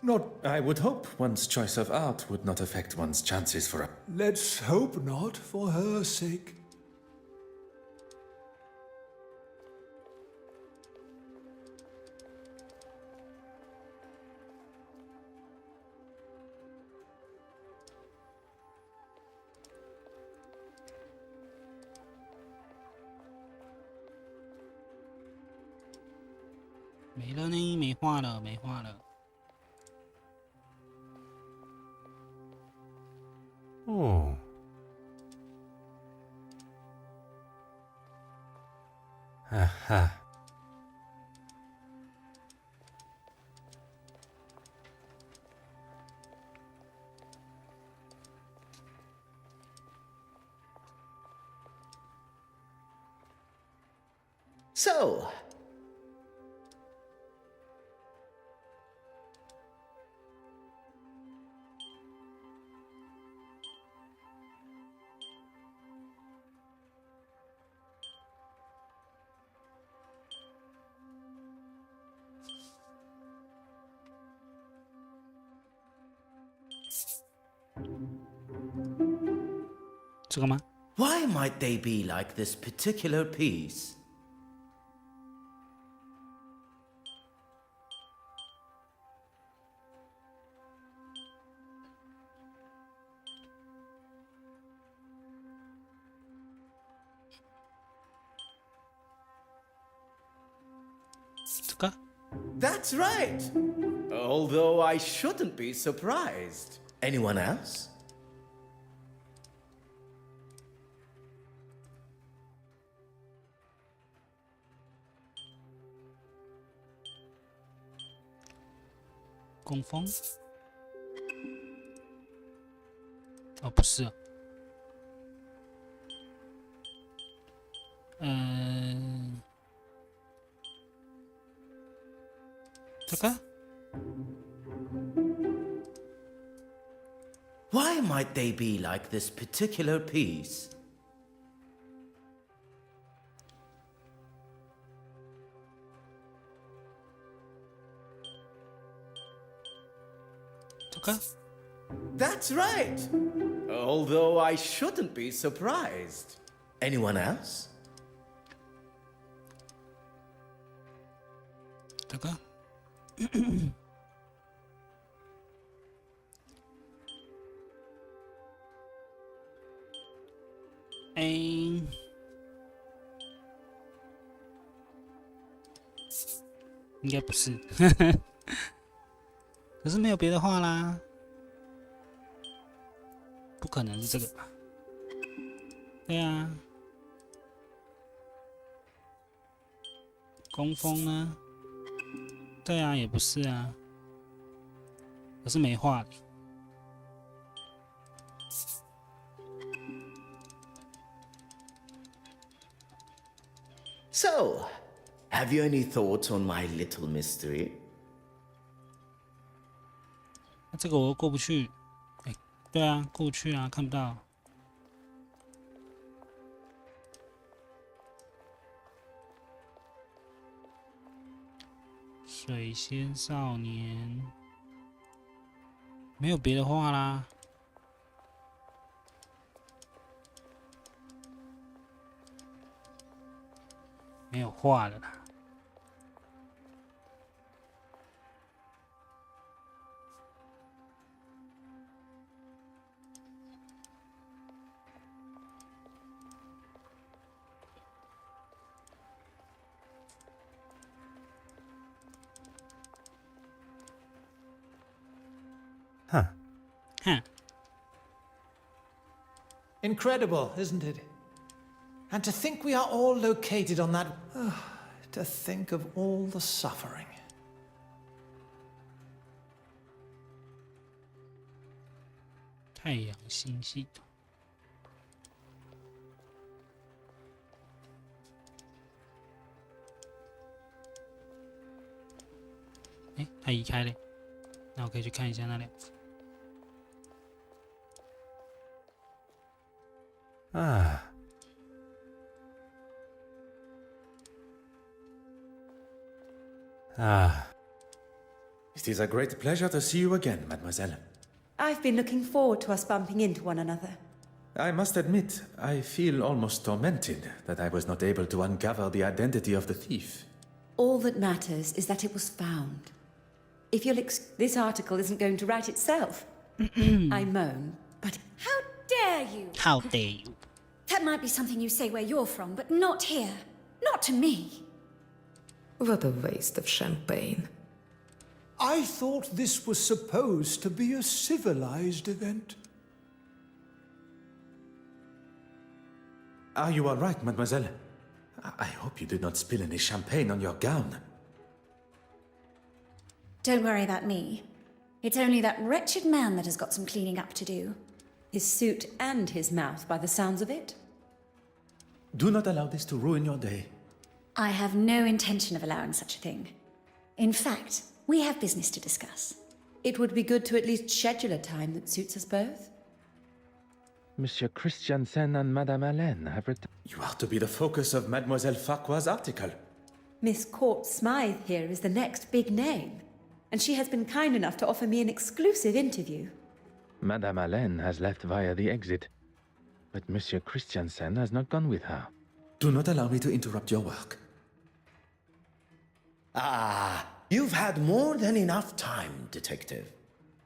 Speaker 14: Not.
Speaker 7: I would hope one's choice of art would not affect one's chances for a.
Speaker 14: Let's hope not, for her sake.
Speaker 1: “没了呢，没画了，没画了。”
Speaker 8: 哦。哈哈。
Speaker 10: So,
Speaker 1: 这个吗？
Speaker 10: why might they be like this particular piece? That's right! Although I shouldn't be surprised. Anyone else?
Speaker 1: 工风？哦，不是。这个？
Speaker 10: Why might they be like this particular piece? That's right! Although I shouldn't be surprised. Anyone else?
Speaker 1: 这个？应该不是，可是没有别的话啦，不可能是这个吧？对啊，工风呢？对啊，也不是啊，可是没画的。
Speaker 10: So, have you any thoughts on my little mystery?
Speaker 1: 这个我又过不去。哎，对啊，过不去啊，看不到。水仙少年，没有别的话啦。 没有画了啦。哼。
Speaker 14: Incredible, isn't it? And to think we are all located on that... to think of all the suffering.
Speaker 1: 太阳星系统。哎，它移开了，那我可以去看一下那两幅。
Speaker 8: 啊。
Speaker 7: It is a great pleasure to see you again, mademoiselle.
Speaker 5: I've been looking forward to us bumping into one another.
Speaker 7: I must admit, I feel almost tormented that I was not able to uncover the identity of the thief.
Speaker 5: All that matters is that it was found. If you'll this article isn't going to write itself. I moan, but
Speaker 13: how dare you?
Speaker 1: How dare you?
Speaker 13: That might be something you say where you're from, but not here. Not to me.
Speaker 6: What a waste of champagne.
Speaker 14: I thought this was supposed to be a civilized event.
Speaker 7: Are you all right, mademoiselle? I hope you did not spill any champagne on your gown.
Speaker 13: Don't worry about me. It's only that wretched man that has got some cleaning up to do.
Speaker 5: His suit and his mouth, by the sounds of it.
Speaker 7: Do not allow this to ruin your day.
Speaker 13: I have no intention of allowing such a thing. In fact, we have business to discuss.
Speaker 5: It would be good to at least schedule a time that suits us both.
Speaker 2: Monsieur Christiansen and Madame Hélène have returned.
Speaker 7: You are to be the focus of Mademoiselle Farquhar's article.
Speaker 5: Miss Court Smythe here is the next big name, and she has been kind enough to offer me an exclusive interview.
Speaker 2: Madame Hélène has left via the exit, but Monsieur Christiansen has not gone with her.
Speaker 7: Do not allow me to interrupt your work.
Speaker 10: Ah, you've had more than enough time, Detective.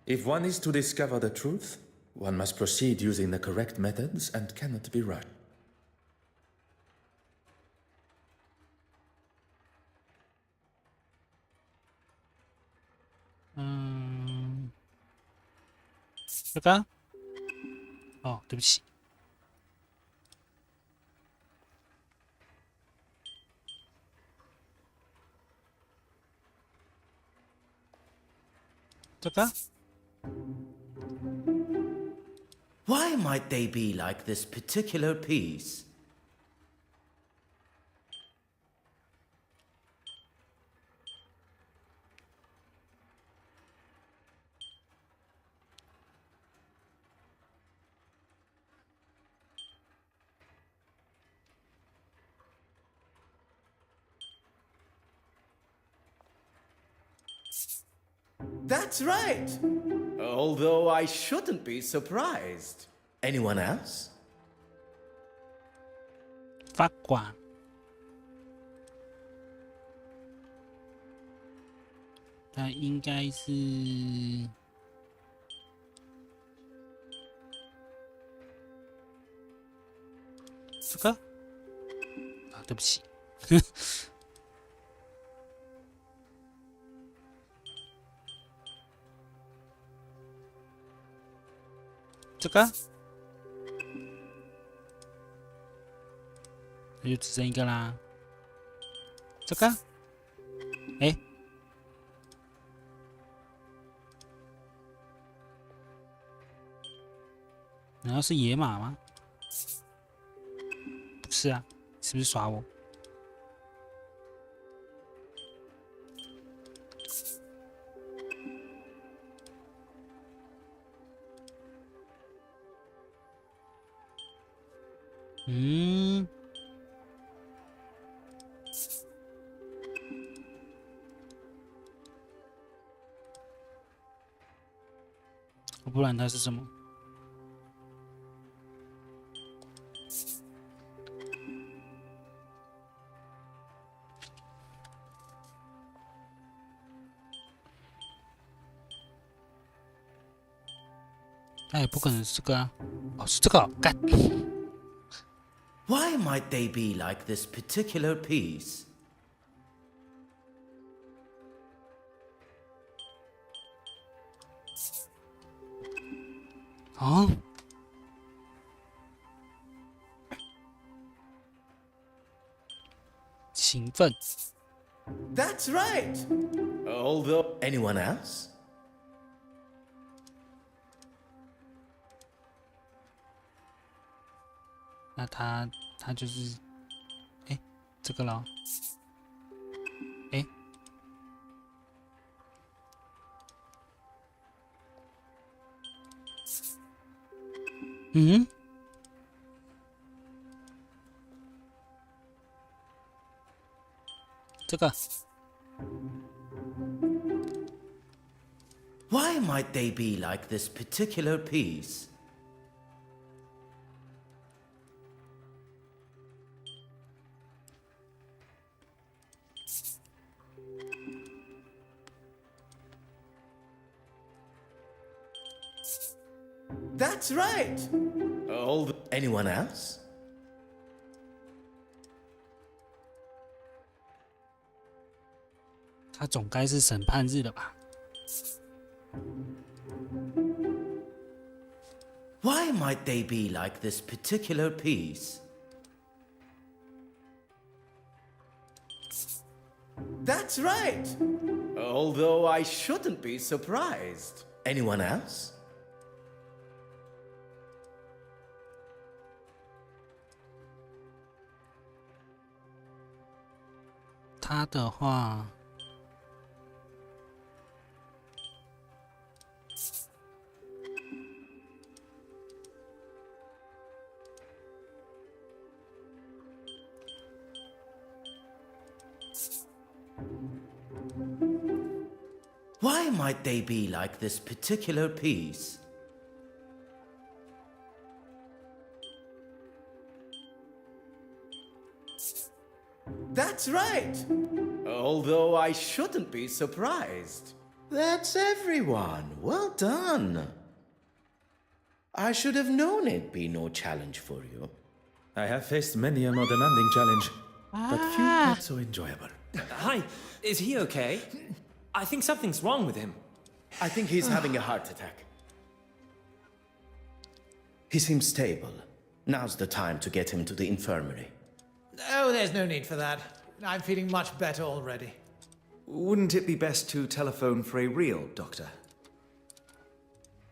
Speaker 7: If one is to discover the truth, one must proceed using the correct methods and cannot be rushed.
Speaker 1: 嗯，这个？哦，对不起。这个？
Speaker 10: Why might they be like this particular piece? That's right! Although I shouldn't be surprised. Anyone else?
Speaker 1: 发光。它应该是这个啊，对不起。这个，那就只剩一个啦。这个，哎，难道是野马吗？不是啊，是不是耍我？嗯，不然它是什么？那也不可能是这个啊！哦，是这个、哦，干。
Speaker 10: Why might they be like this particular piece?
Speaker 1: Huh? 勤奋。
Speaker 10: That's right! Although, anyone else?
Speaker 1: 那他就是，哎，这个咯，哎，嗯，这个。
Speaker 10: Why might they be like this particular piece? That's right! Anyone else?
Speaker 1: 他总该是审判日了吧？
Speaker 10: Why might they be like this particular piece? That's right! Although I shouldn't be surprised. Anyone else?
Speaker 1: 他的话，Why
Speaker 10: might they be like this particular piece? That's right! Although I shouldn't be surprised. That's everyone. Well done. I should have known it'd be no challenge for you.
Speaker 7: I have faced many a more demanding challenge, but few quite so enjoyable.
Speaker 15: Hi, is he okay? I think something's wrong with him.
Speaker 10: I think he's having a heart attack. He seems stable. Now's the time to get him to the infirmary.
Speaker 14: Oh, there's no need for that. I'm feeling much better already.
Speaker 3: Wouldn't it be best to telephone for a real doctor?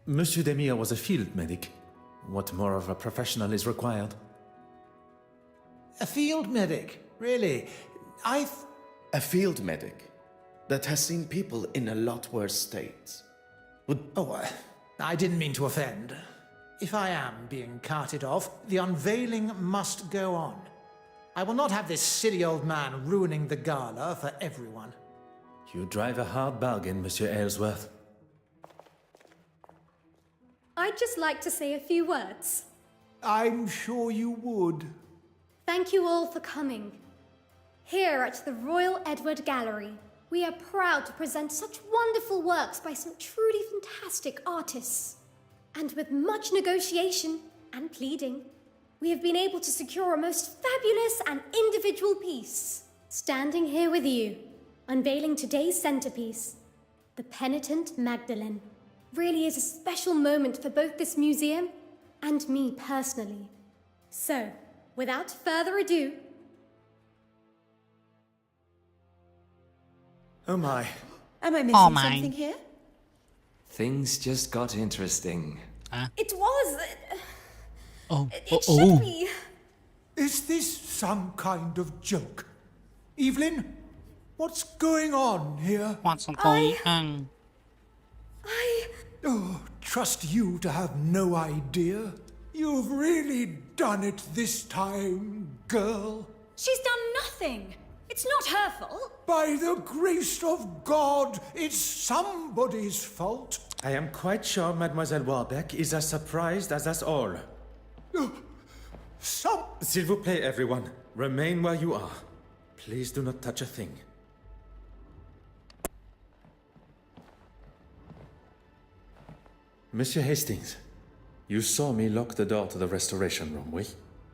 Speaker 7: Monsieur Demir was a field medic. What more of a professional is required?
Speaker 14: A field medic? Really?
Speaker 10: A field medic that has seen people in a lot worse states.
Speaker 14: I didn't mean to offend. If I am being carted off, the unveiling must go on. I will not have this silly old man ruining the gala for everyone.
Speaker 7: You drive a hard bargain, Monsieur Aylesworth.
Speaker 9: I'd just like to say a few words.
Speaker 14: I'm sure you would.
Speaker 9: Thank you all for coming. Here at the Royal Edward Gallery, we are proud to present such wonderful works by some truly fantastic artists. And with much negotiation and pleading, we have been able to secure a most fabulous and individual piece. Standing here with you, unveiling today's centerpiece, the Penitent Magdalene, really is a special moment for both this museum and me personally. So, without further ado...
Speaker 3: Oh my.
Speaker 5: Am I missing something here?
Speaker 11: Things just got interesting.
Speaker 9: It was...
Speaker 14: It should be. Is this some kind of joke? Evelyn, what's going on here?
Speaker 1: What's going on?
Speaker 14: Oh, trust you to have no idea. You've really done it this time, girl.
Speaker 13: She's done nothing. It's not her fault.
Speaker 14: By the grace of God, it's somebody's fault.
Speaker 7: I am quite sure Mademoiselle Warbeck is as surprised as us all. S'il vous plaît, everyone. Remain where you are. Please do not touch a thing. Monsieur Hastings, you saw me lock the door to the restoration room, oui?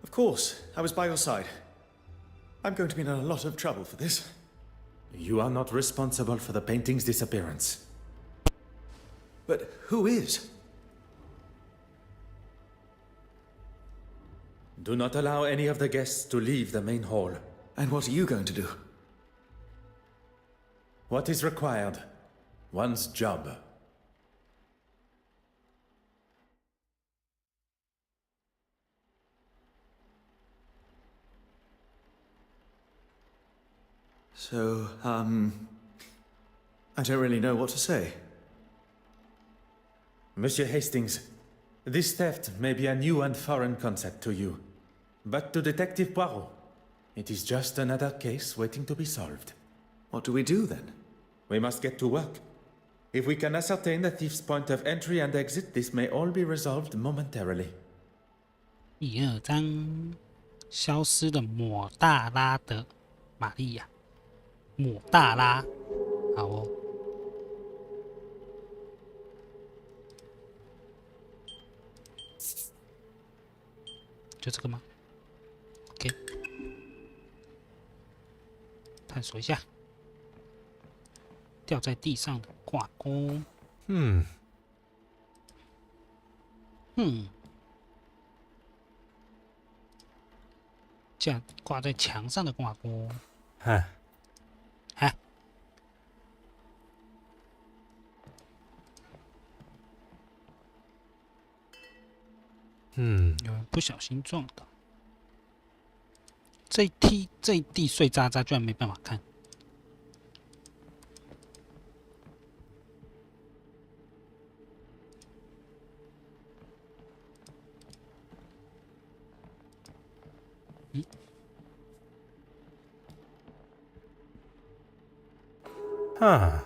Speaker 3: Of course. I was by your side. I'm going to be in a lot of trouble for this.
Speaker 7: You are not responsible for the painting's disappearance.
Speaker 3: But who is?
Speaker 7: Do not allow any of the guests to leave the main hall.
Speaker 3: And what are you going to do?
Speaker 7: What is required? One's job.
Speaker 3: So, I don't really know what to say.
Speaker 7: Monsieur Hastings, this theft may be a new and foreign concept to you. But to Detective Poirot, it is just another case waiting to be solved.
Speaker 3: What do we do then?
Speaker 7: We must get to work. If we can ascertain the thief's point of entry and exit, this may all be resolved momentarily.
Speaker 1: 1、2章，消失的抹大拉的玛利亚，抹大拉，好哦。就这个吗 ？OK， 探索一下，掉在地上的挂钩。挂在墙上的挂钩。有人不小心撞到。这一地碎渣渣居然没办法看。
Speaker 8: 啊，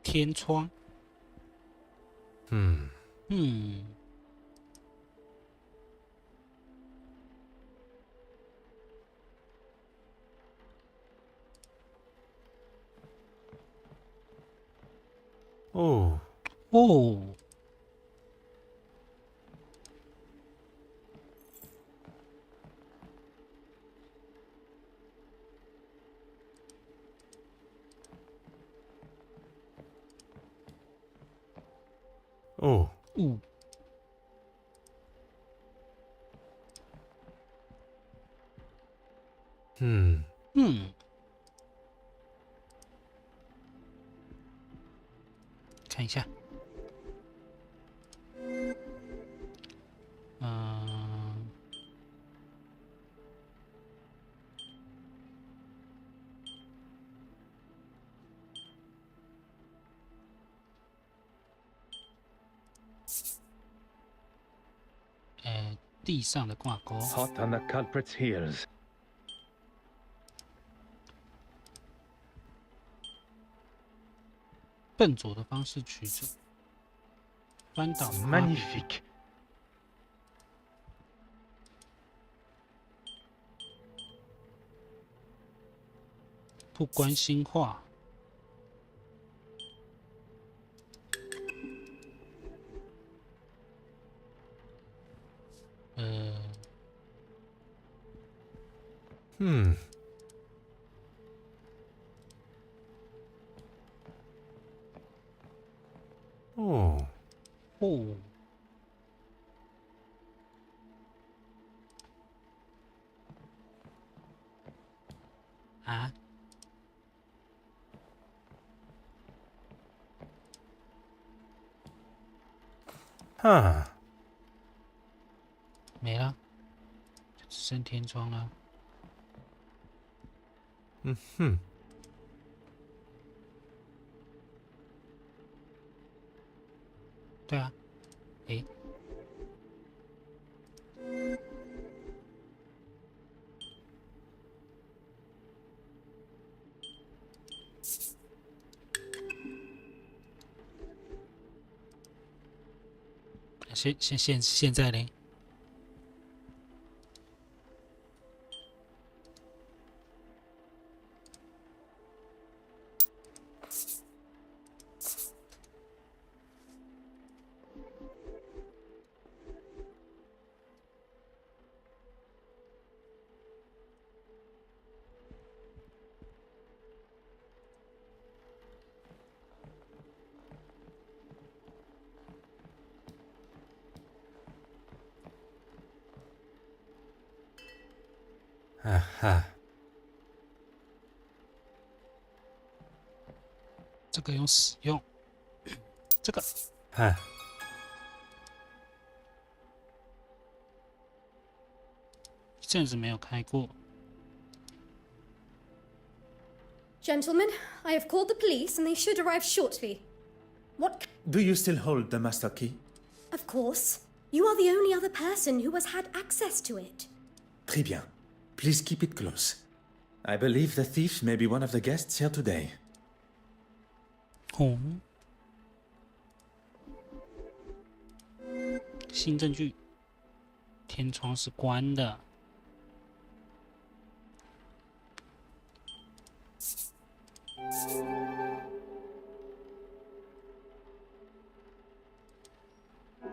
Speaker 1: 天窗。
Speaker 8: 嗯
Speaker 1: 嗯，
Speaker 8: 哦
Speaker 1: 哦，
Speaker 8: 哦，
Speaker 1: 嗯，
Speaker 8: 嗯
Speaker 1: 嗯，看一下，嗯，地上的挂钩。
Speaker 2: Hot on the culprit's heels.
Speaker 1: 笨拙的方式取走，翻倒花瓶
Speaker 2: Magnifique.
Speaker 1: 不关心话。
Speaker 8: 嗯哦
Speaker 1: 哦，啊，
Speaker 8: 啊
Speaker 1: 没了，就只剩天窗了。
Speaker 8: 嗯哼
Speaker 1: 对啊，诶，现在嘞？
Speaker 8: 啊哈，
Speaker 1: 这个用使用，这个
Speaker 8: 啊
Speaker 1: 一阵子没有开过。
Speaker 9: Gentlemen, I have called the police and they should arrive shortly. What?
Speaker 7: Do you still hold the master key?
Speaker 9: Of course. You are the only other person who has had access to it.
Speaker 7: Très bien. Please keep it close. I believe the thief may be one of the guests here today.
Speaker 1: 哦，新证据，天窗是关的。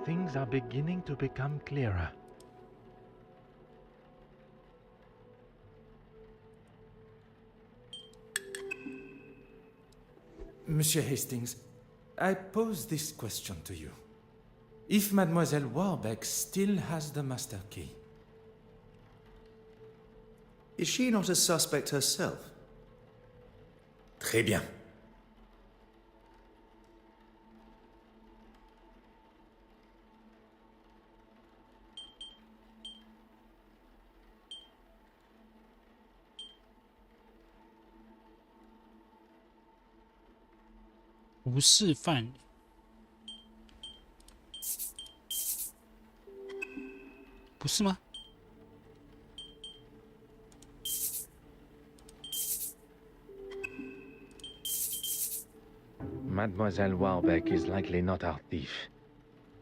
Speaker 2: Things are beginning to become clearer.
Speaker 7: Monsieur Hastings, I pose this question to you. If Mademoiselle Warbeck still has the master key,
Speaker 3: Is she not a suspect herself?
Speaker 7: très bien.
Speaker 1: 无视犯人，不是吗？
Speaker 2: Mademoiselle Warbeck is likely not our thief.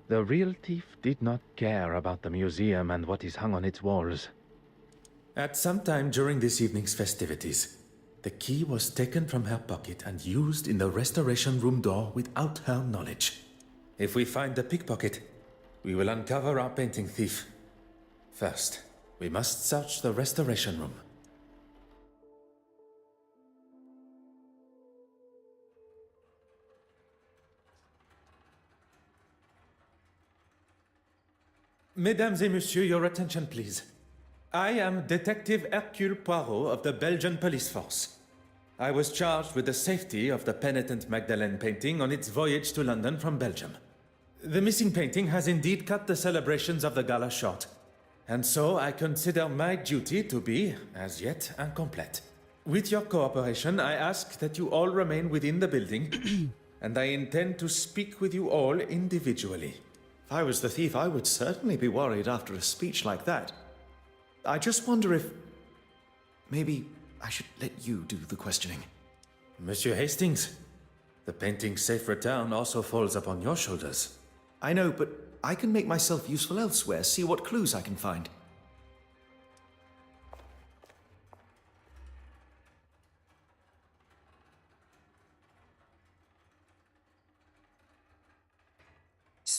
Speaker 2: The real thief did not care about the museum and what is hung on its walls.
Speaker 7: At some time during this evening's festivities, the key was taken from her pocket and used in the restoration room door without her knowledge. If we find the pickpocket, we will uncover our painting thief. First, we must search the restoration room. Mesdames et messieurs, your attention please. I am Detective Hercule Poirot of the Belgian police force. I was charged with the safety of the penitent Magdalene painting on its voyage to London from Belgium. The missing painting has indeed cut the celebrations of the gala short, and so I consider my duty to be, as yet, incomplete. With your cooperation, I ask that you all remain within the building, and I intend to speak with you all individually.
Speaker 3: If I was the thief, I would certainly be worried after a speech like that. I just wonder if... maybe I should let you do the questioning.
Speaker 7: Monsieur Hastings, the painting's safe return also falls upon your shoulders.
Speaker 3: I know, but I can make myself useful elsewhere, see what clues I can find.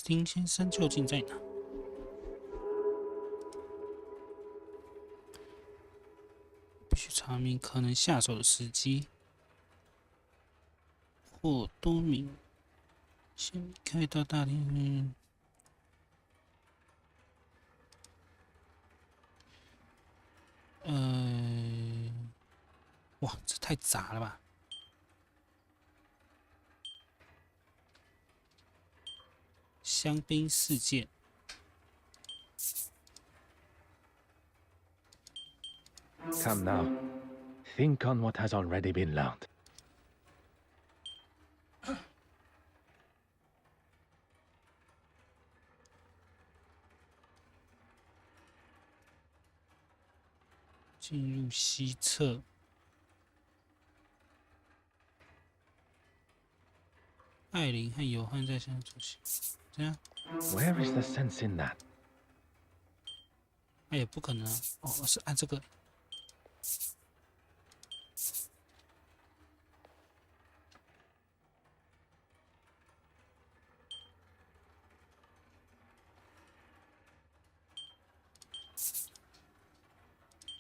Speaker 1: 丁先生究竟在哪？必须查明可能下手的时机。或多名先离开到大厅。哇，这太杂了吧！ 香槟事件。
Speaker 2: Come now. Think on what has already been learned.
Speaker 1: 进入西侧。艾琳和尤汉在相处时。 这样
Speaker 2: Where is the sense in that?
Speaker 1: 那也不可能啊！哦，是按这个。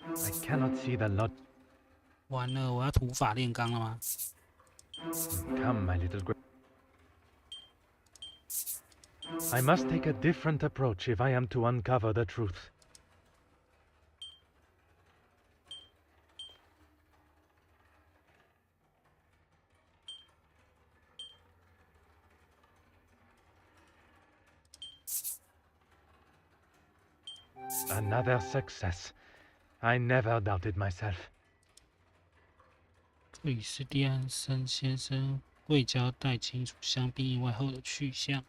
Speaker 2: I cannot see the lot.
Speaker 1: 完了，我要土法炼钢了吗
Speaker 2: Come, my little girl. I must take a different approach if I am to uncover the truth. Another success. I never doubted myself.
Speaker 1: 克里斯蒂安森先生未交代清楚香槟意外后的去向。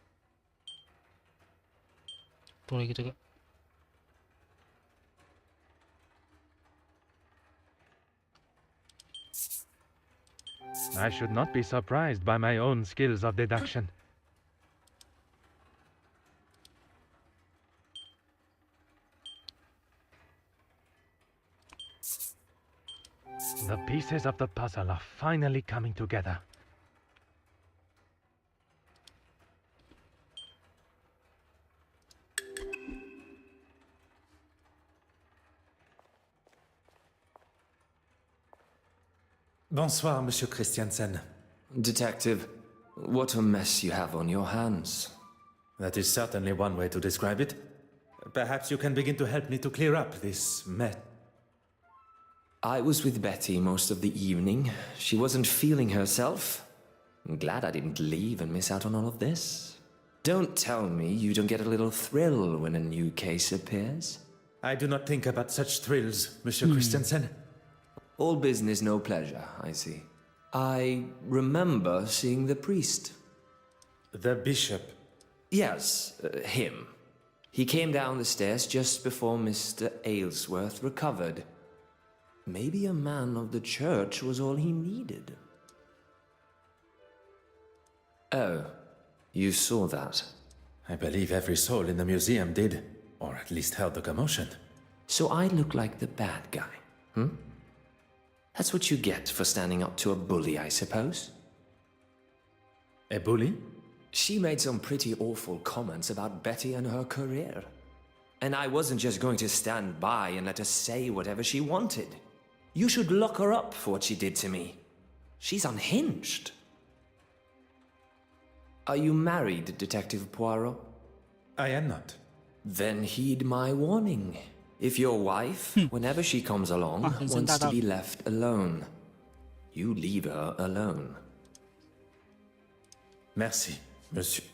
Speaker 1: 多了一个这个。
Speaker 2: I should not be surprised by my own skills of deduction. The pieces of the puzzle are finally coming together.
Speaker 7: Bonsoir, Monsieur Christiansen.
Speaker 11: Detective, what a mess you have on your hands.
Speaker 7: That is certainly one way to describe it. Perhaps you can begin to help me to clear up this mess.
Speaker 11: I was with Betty most of the evening. She wasn't feeling herself. I'm glad I didn't leave and miss out on all of this. Don't tell me you don't get a little thrill when a new case appears.
Speaker 7: I do not think about such thrills, Monsieur Christiansen.
Speaker 11: All business, no pleasure, I see. I remember seeing the priest.
Speaker 7: The bishop.
Speaker 11: Yes, him. He came down the stairs just before Mr. Aylesworth recovered. Maybe a man of the church was all he needed. Oh, you saw that?
Speaker 7: I believe every soul in the museum did, or at least heard the commotion.
Speaker 11: So I look like the bad guy, hmm? That's what you get for standing up to a bully, I suppose.
Speaker 7: A bully?
Speaker 11: She made some pretty awful comments about Betty and her career. And I wasn't just going to stand by and let her say whatever she wanted. You should lock her up for what she did to me. She's unhinged. Are you married, Detective Poirot?
Speaker 7: I am not.
Speaker 11: Then heed my warning. If your wife, whenever she comes along, wants to be left alone, you leave her alone.
Speaker 7: Merci, monsieur.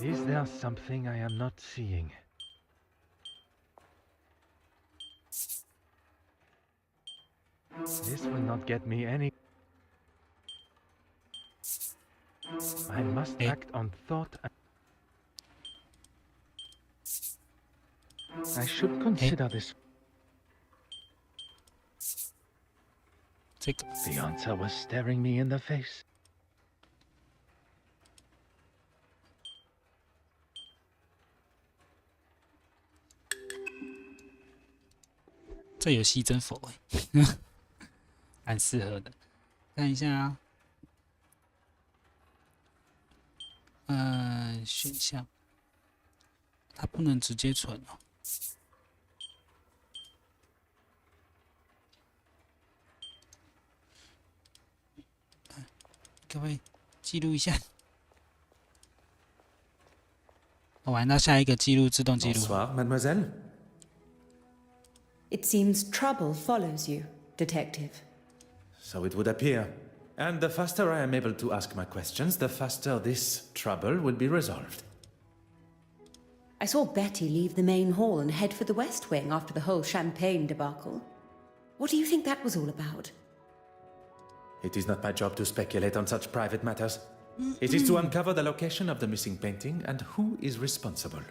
Speaker 2: Is there something I am not seeing? This will not get me any... I must act on thought. I should consider this. The answer was staring me in the face.
Speaker 1: "这游戏真佛蛮适合的。看一下啊，选项，它不能直接存哦。各位记录一下。我玩到下一个记录，自动记录。
Speaker 7: Bonsoir, mademoiselle.
Speaker 5: It seems trouble follows you, Detective.
Speaker 7: So it would appear. And the faster I am able to ask my questions, the faster this trouble will be resolved.
Speaker 5: I saw Betty leave the main hall and head for the West Wing after the whole champagne debacle. What do you think that was all about?
Speaker 7: It is not my job to speculate on such private matters. It is to uncover the location of the missing painting and who is responsible.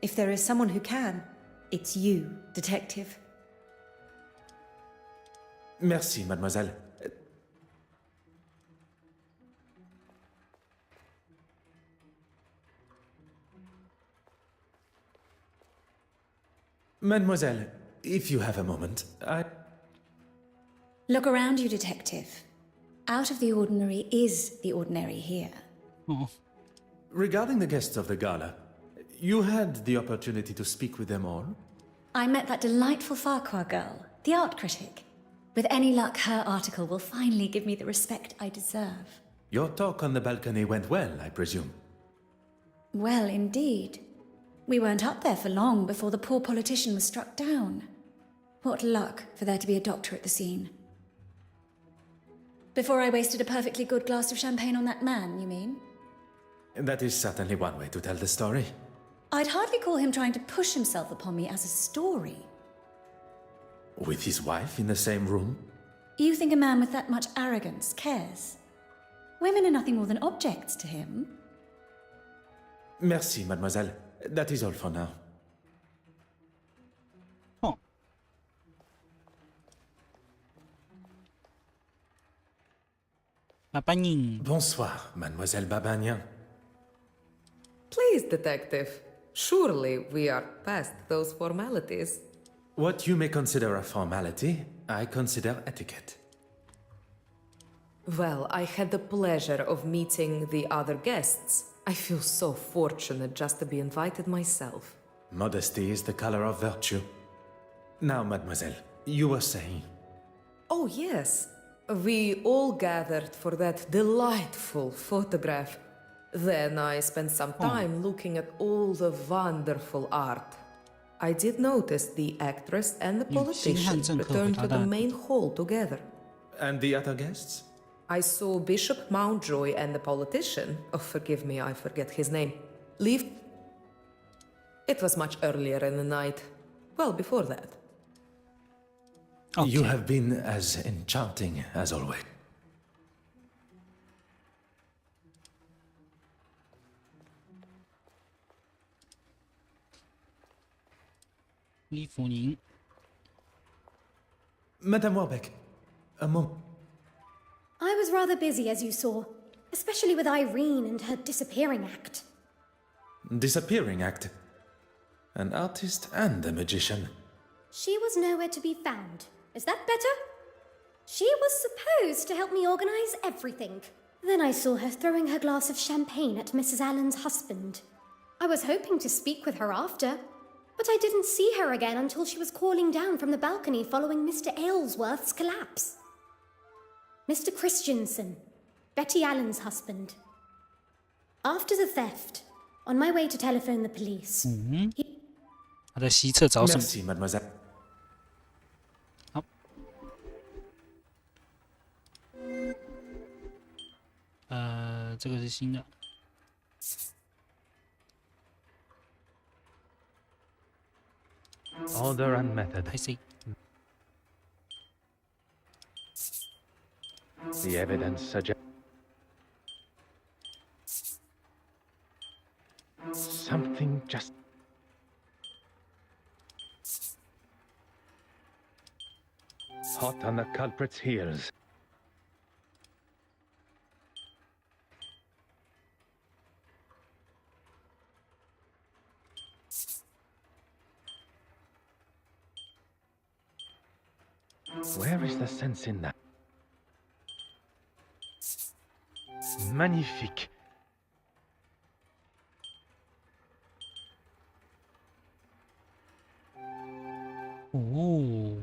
Speaker 5: If there is someone who can, it's you, Detective.
Speaker 7: Merci, mademoiselle. Mademoiselle, if you have a moment,
Speaker 13: Look around you, Detective. Out of the ordinary is the ordinary here.
Speaker 7: Regarding the guests of the gala, you had the opportunity to speak with them all?
Speaker 13: I met that delightful Farquhar girl, the art critic. With any luck, her article will finally give me the respect I deserve.
Speaker 7: Your talk on the balcony went well, I presume.
Speaker 13: Well, indeed. We weren't up there for long before the poor politician was struck down. What luck for there to be a doctor at the scene. Before I wasted a perfectly good glass of champagne on that man, you mean?
Speaker 7: That is certainly one way to tell the story.
Speaker 13: I'd hardly call him trying to push himself upon me as a story.
Speaker 7: With his wife in the same room?
Speaker 13: You think a man with that much arrogance cares? Women are nothing more than objects to him.
Speaker 7: Merci, mademoiselle. That is all for now. Bonsoir, mademoiselle Babagnan.
Speaker 6: Please, Detective. Surely we are past those formalities.
Speaker 7: What you may consider a formality, I consider etiquette.
Speaker 6: Well, I had the pleasure of meeting the other guests. I feel so fortunate just to be invited myself.
Speaker 7: Modesty is the color of virtue. Now, mademoiselle, You were saying?
Speaker 6: Oh, yes. We all gathered for that delightful photograph. Then I spent some time looking at all the wonderful art. I did notice the actress and the politician returned to the main hall together.
Speaker 7: And the other guests?
Speaker 6: I saw Bishop Mountjoy and the politician, oh, forgive me, I forget his name, leave. It was much earlier in the night. Well, before that.
Speaker 7: Okay. You have been as enchanting as always. Madame Warbeck, a moment.
Speaker 9: I was rather busy, as you saw, especially with Irene and her disappearing act.
Speaker 7: Disappearing act? An artist and a magician.
Speaker 9: She was nowhere to be found. Is that better? She was supposed to help me organize everything. Then I saw her throwing her glass of champagne at Mrs. Allen's husband. I was hoping to speak with her after, but I didn't see her again until she was calling down from the balcony following Mr. Aylesworth's collapse. Mr. Christensen, Betty Allen's husband. After the theft, on my way to telephone the police,
Speaker 1: 他在西侧找什么？
Speaker 7: Merci, mademoiselle.
Speaker 1: 好，这个是新的。
Speaker 2: Order and method.
Speaker 1: I see.
Speaker 2: The evidence suggests something just hot on the culprit's heels. Where is the sense in that? Magnifique.
Speaker 1: Oh.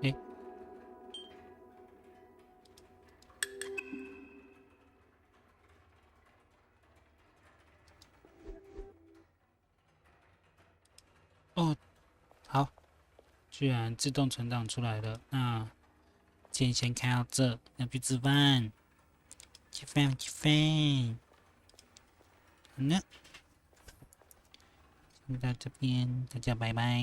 Speaker 1: 诶。哦，好，居然自动存档出来了。那今天先看到这，要去吃饭，吃饭，吃饭。好呢，先到这边，大家拜拜。